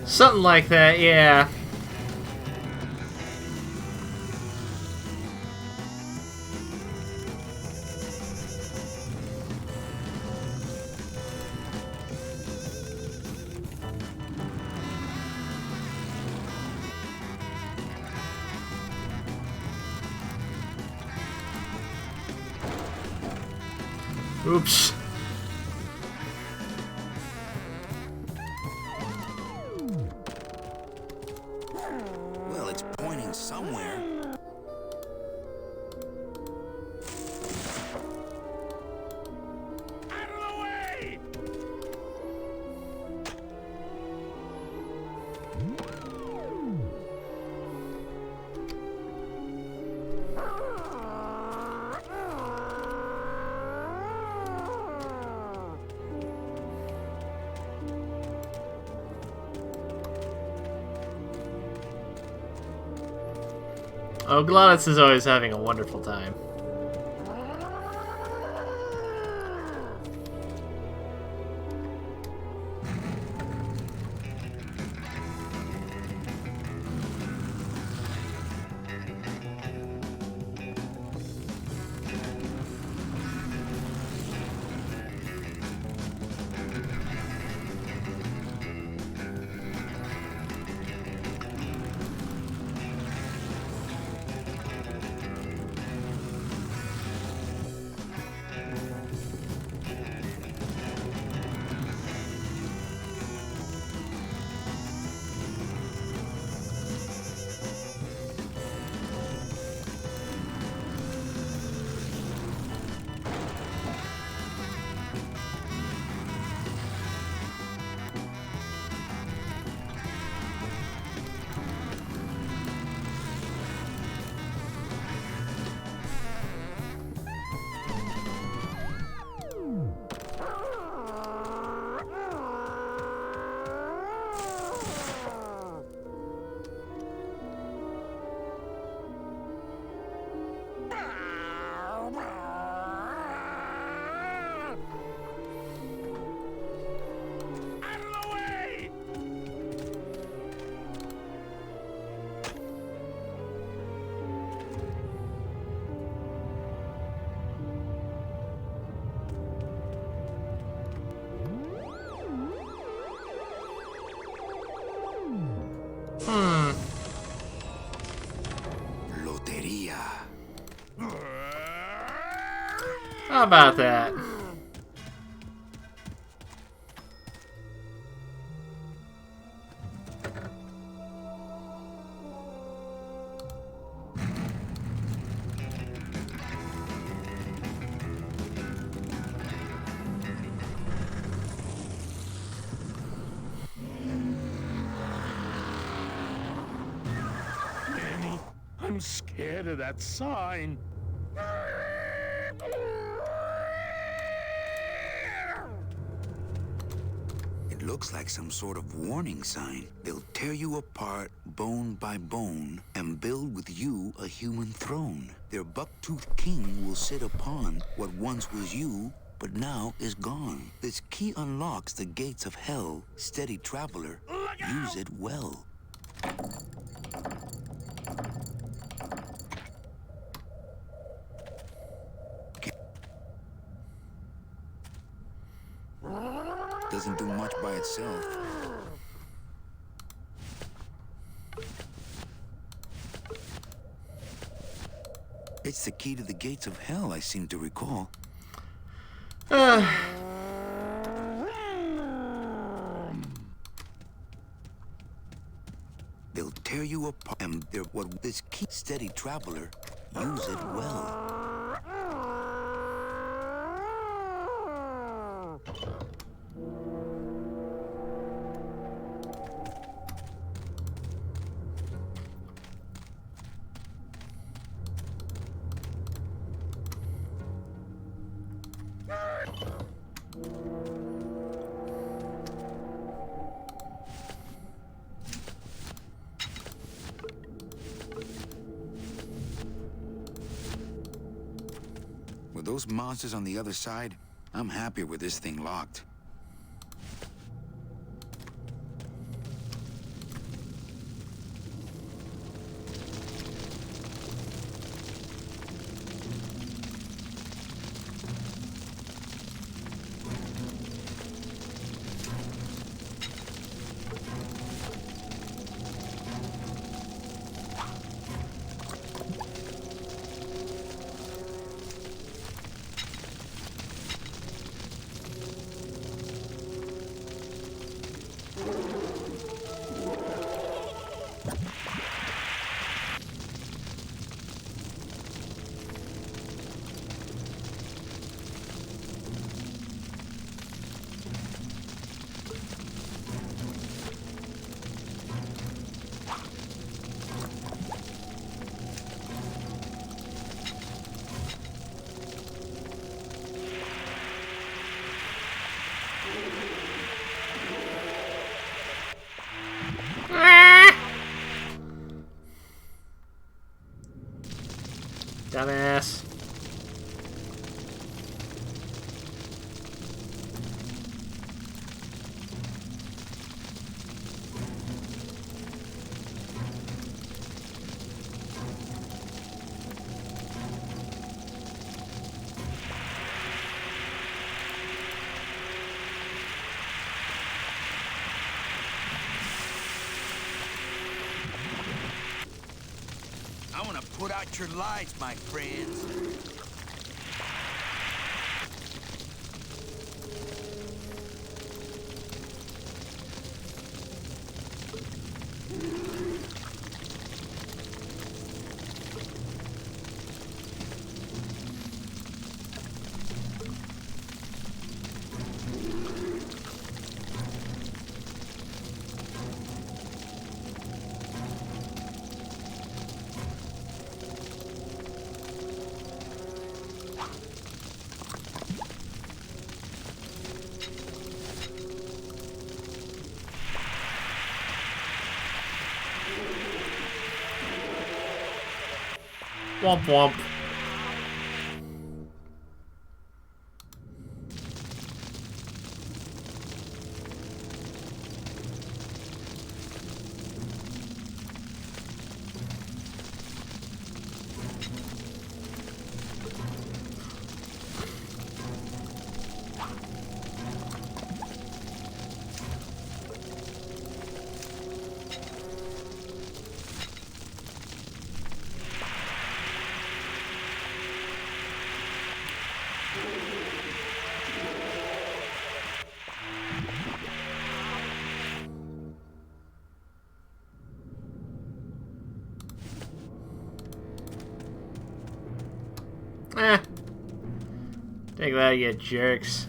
Something like that, yeah. Oops. Well, it's pointing somewhere. Out of the way! Oh, Glottis is always having a wonderful time. Loteria. How about that? Manny, I'm scared of that sign. It looks like some sort of warning sign. They'll tear you apart bone by bone and build with you a human throne. Their buck-toothed king will sit upon what once was you, but now is gone. This key unlocks the gates of hell. Steady traveler, use it well. Doesn't do much by itself. It's the key to the gates of hell, I seem to recall. They'll tear you apart, and they're what this key. Steady traveler, use it well. With those monsters on the other side, I'm happier with this thing locked. Dumbass. I want to put out your lights, my friends. Womp womp. Eh. Take that, you jerks.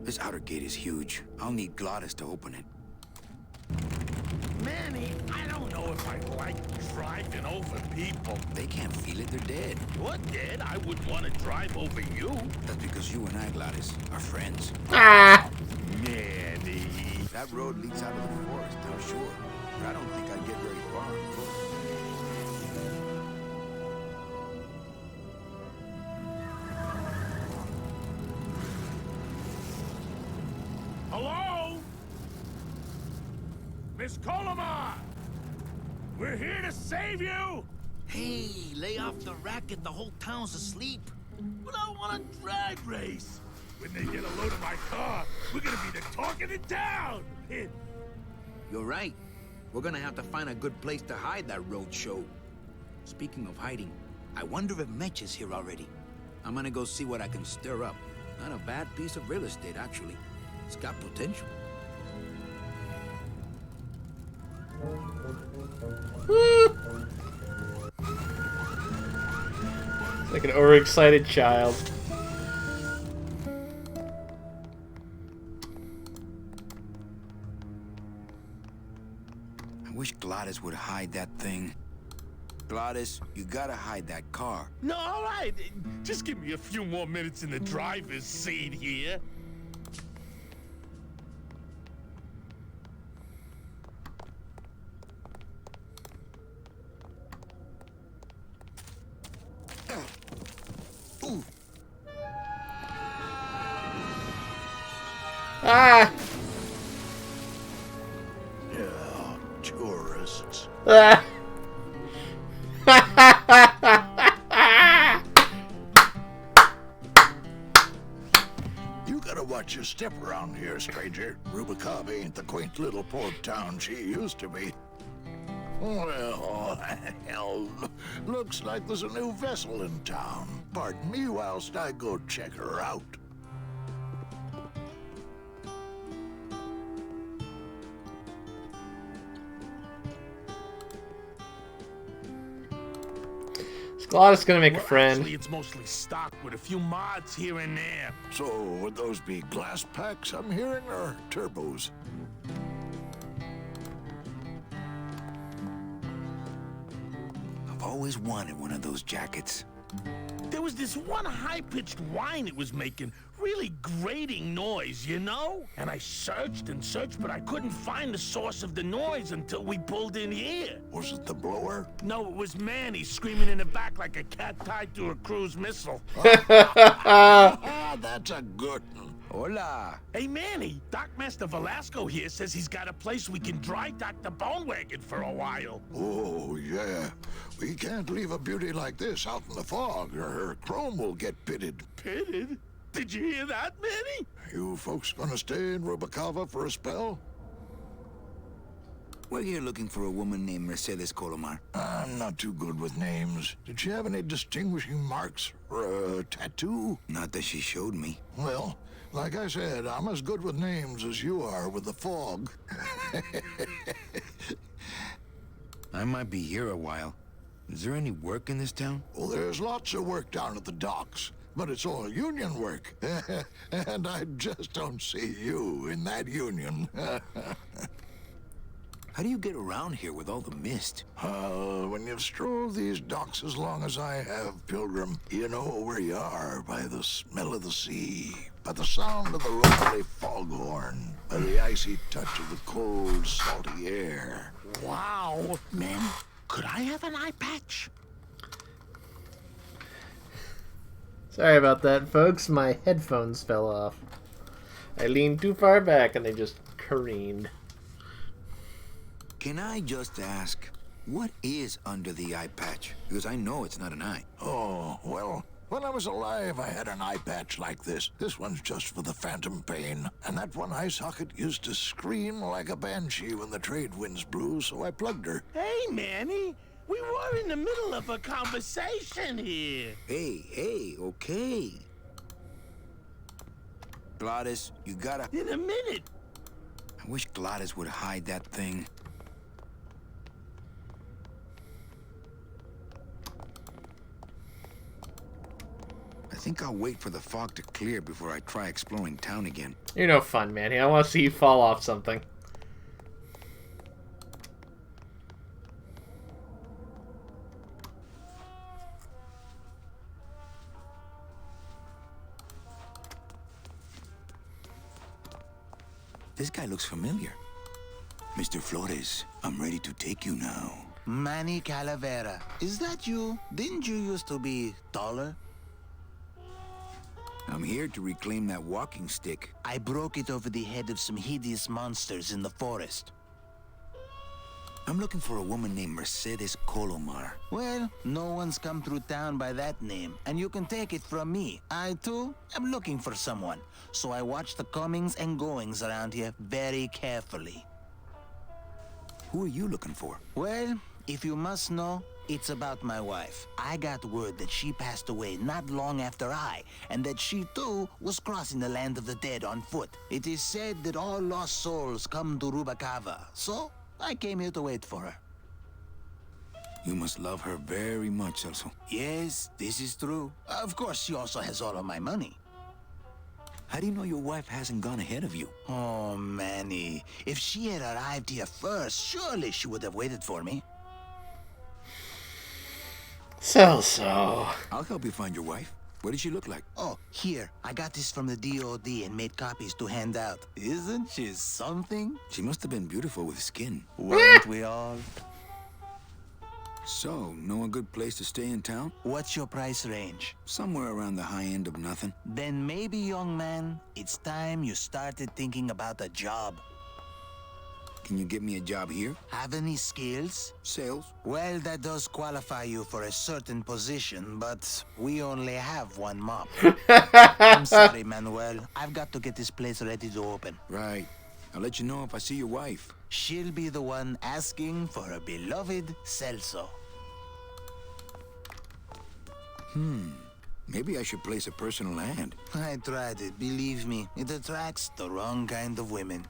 This outer gate is huge. I'll need Glottis to open it. Manny, I don't know if I like driving over people. They can't feel it, they're dead. You're dead. I wouldn't want to drive over you. That's because you and I, Glottis, are friends. Ah! Manny. That road leads out of the forest, I'm sure. But I don't think I'd get very far on foot. Hello? Miss Colomar! We're here to save you! Hey, lay off the racket. The whole town's asleep. But I want a drag race. When they get a load of my car, we're gonna be the talk of the town! You're right. We're gonna have to find a good place to hide that road show. Speaking of hiding, I wonder if Mitch is here already. I'm gonna go see what I can stir up. Not a bad piece of real estate, actually. It's got potential. Like an overexcited child. I wish Glottis would hide that thing. Glottis, you gotta hide that car. No, all right. Just give me a few more minutes in the driver's seat here. Ah! Yeah, tourists. Ah! You gotta watch your step around here, stranger. Rubicaba ain't the quaint little port town she used to be. Well, hell, looks like there's a new vessel in town. Pardon me whilst I go check her out. Glottis gonna make a friend. Actually, it's mostly stocked with a few mods here and there. So, would those be glass packs I'm hearing, or turbos? I've always wanted one of those jackets. There was this one high-pitched whine it was making, really grating noise, you know? And I searched and searched, but I couldn't find the source of the noise until we pulled in here. Was it the blower? No, it was Manny screaming in the back like a cat tied to a cruise missile. Ah, that's a good one. Hola. Hey, Manny, Dockmaster Velasco here says he's got a place we can dry dock the bone wagon for a while. Oh, yeah. We can't leave a beauty like this out in the fog, or her chrome will get pitted. Pitted? Did you hear that, Manny? You folks gonna stay in Rubacava for a spell? We're here looking for a woman named Mercedes Colomar. I'm not too good with names. Did she have any distinguishing marks or a tattoo? Not that she showed me. Well, like I said, I'm as good with names as you are with the fog. I might be here a while. Is there any work in this town? Well, there's lots of work down at the docks, but it's all union work. And I just don't see you in that union. How do you get around here with all the mist? When you've strolled these docks as long as I have, Pilgrim, you know where you are by the smell of the sea, by the sound of the lonely foghorn, by the icy touch of the cold, salty air. Wow. Manny, could I have an eye patch? Sorry about that, folks. My headphones fell off. I leaned too far back and they just careened. Can I just ask, what is under the eye patch? Because I know it's not an eye. Oh, well, when I was alive, I had an eye patch like this. This one's just for the phantom pain. And that one eye socket used to scream like a banshee when the trade winds blew, so I plugged her. Hey, Manny, we were in the middle of a conversation here. Hey, okay. Gladys, you gotta... In a minute. I wish Gladys would hide that thing. I think I'll wait for the fog to clear before I try exploring town again. You're no fun, Manny. I want to see you fall off something. This guy looks familiar. Mr. Flores, I'm ready to take you now. Manny Calavera. Is that you? Didn't you used to be taller? I'm here to reclaim that walking stick. I broke it over the head of some hideous monsters in the forest. I'm looking for a woman named Mercedes Colomar. Well, no one's come through town by that name, and you can take it from me. I, too, am looking for someone, so I watch the comings and goings around here very carefully. Who are you looking for? Well, if you must know, it's about my wife. I got word that she passed away not long after I, and that she, too, was crossing the land of the dead on foot. It is said that all lost souls come to Rubacava, so I came here to wait for her. You must love her very much, Celso. Yes, this is true. Of course, she also has all of my money. How do you know your wife hasn't gone ahead of you? Oh, Manny. If she had arrived here first, surely she would have waited for me. So. I'll help you find your wife. What does she look like? Oh, here. I got this from the DOD and made copies to hand out. Isn't she something? She must have been beautiful with skin. Weren't we all? So, know a good place to stay in town? What's your price range? Somewhere around the high end of nothing. Then maybe, young man, it's time you started thinking about a job. Can you get me a job here? Have any skills? Sales? Well, that does qualify you for a certain position, but we only have one mop. I'm sorry, Manuel. I've got to get this place ready to open. Right. I'll let you know if I see your wife. She'll be the one asking for her beloved Celso. Maybe I should place a personal ad. I tried it, believe me. It attracts the wrong kind of women.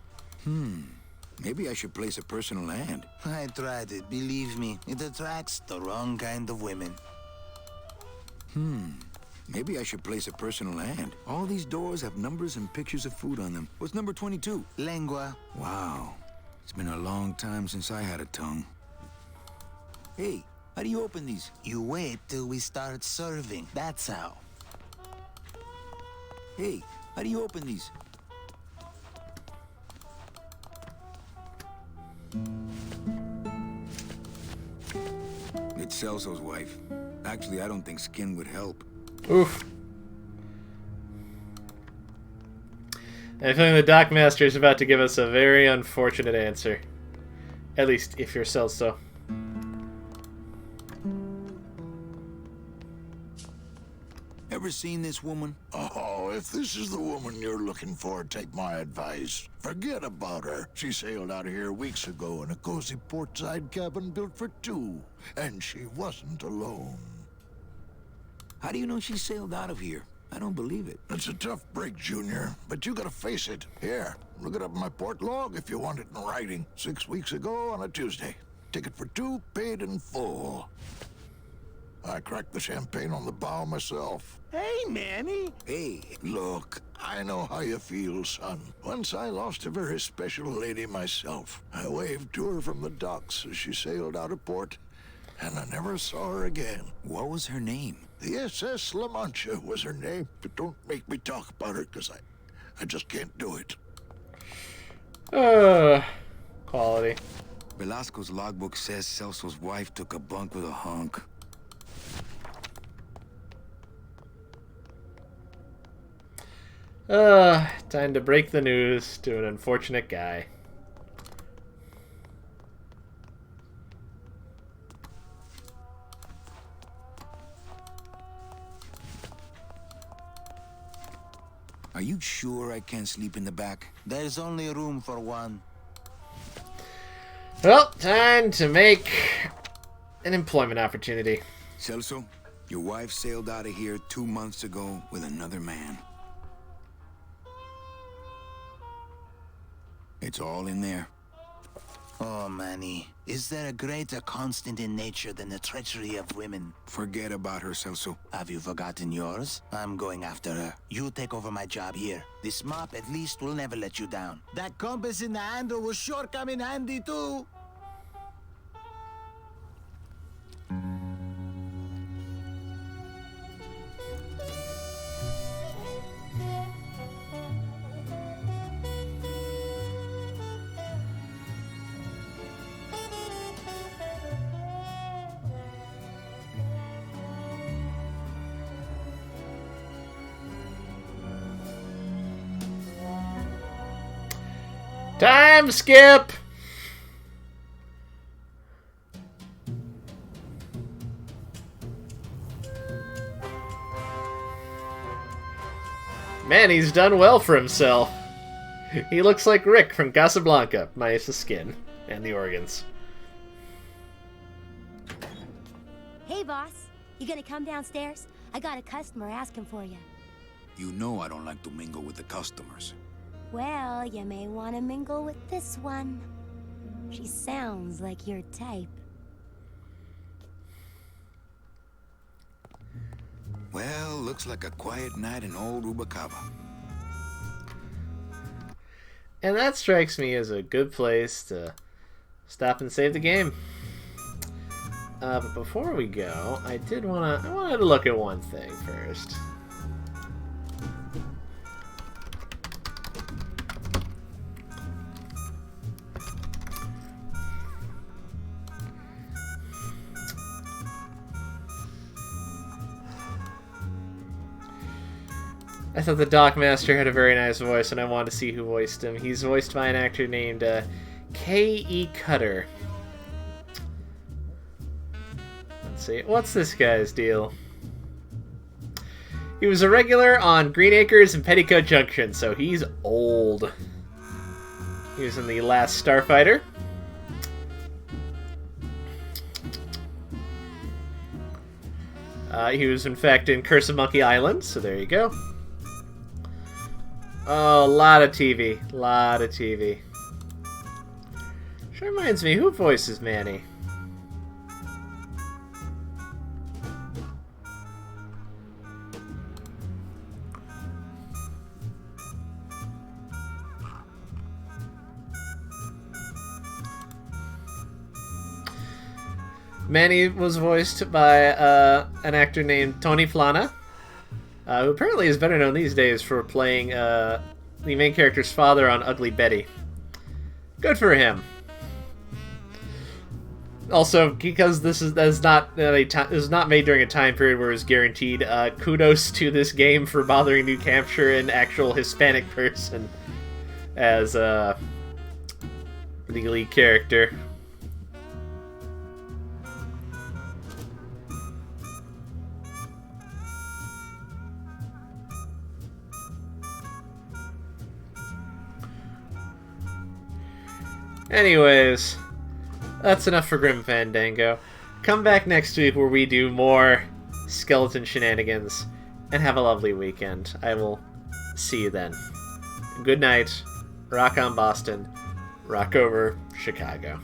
Maybe I should place a personal ad. I tried it, believe me. It attracts the wrong kind of women. Maybe I should place a personal ad. All these doors have numbers and pictures of food on them. What's number 22? Lengua. Wow. It's been a long time since I had a tongue. Hey, How do you open these? You wait till we start serving. That's how. Hey, how do you open these? It's Celso's wife. Actually, I don't think skin would help. Oof. I think the Dockmaster is about to give us a very unfortunate answer. At least, if you're Celso. Ever seen this woman? Oh, if this is the woman you're looking for, take my advice. Forget about her. She sailed out of here weeks ago in a cozy portside cabin built for two. And she wasn't alone. How do you know she sailed out of here? I don't believe it. It's a tough break, Junior, but you gotta face it. Here, look it up in my port log if you want it in writing. 6 weeks ago on a Tuesday. Ticket for two, paid in full. I cracked the champagne on the bow myself. Hey, Manny. Hey, Look, I know how you feel, son. Once I lost a very special lady myself. I waved to her from the docks as she sailed out of port, and I never saw her again. what was her name? The SS La Mancha was her name, but don't make me talk about her, because I just can't do it. Quality. Velasco's logbook says Celso's wife took a bunk with a hunk. Time to break the news to an unfortunate guy. Are you sure I can't sleep in the back? There's only room for one. Well, time to make an employment opportunity. Celso, your wife sailed out of here 2 months ago with another man. It's all in there. Oh, Manny. Is there a greater constant in nature than the treachery of women? Forget about her, Celso. Have you forgotten yours? I'm going after her. You take over my job here. This mop at least will never let you down. That compass in the handle will sure come in handy too. Time skip! Man, he's done well for himself. He looks like Rick from Casablanca, minus the skin and the organs. Hey, boss. You gonna come downstairs? I got a customer asking for you. You know I don't like to mingle with the customers. Well, you may want to mingle with this one. She sounds like your type. Well, looks like a quiet night in old Rubacava. And that strikes me as a good place to stop and save the game. But before we go, I wanted to look at one thing first. I thought the Dockmaster had a very nice voice, and I wanted to see who voiced him. He's voiced by an actor named K.E. Cutter. Let's see, what's this guy's deal? He was a regular on Green Acres and Petticoat Junction, so he's old. He was in The Last Starfighter. He was, in fact, in Curse of Monkey Island, so there you go. Oh, a lot of TV. Lot of TV. Sure reminds me, who voices Manny? Manny was voiced by an actor named Tony Flana, who apparently is better known these days for playing the main character's father on Ugly Betty. Good for him. Also, because this is not made during a time period where it was guaranteed, kudos to this game for bothering to capture an actual Hispanic person as the lead character. Anyways, that's enough for Grim Fandango. Come back next week where we do more skeleton shenanigans, and have a lovely weekend. I will see you then. Good night. Rock on Boston. Rock over Chicago.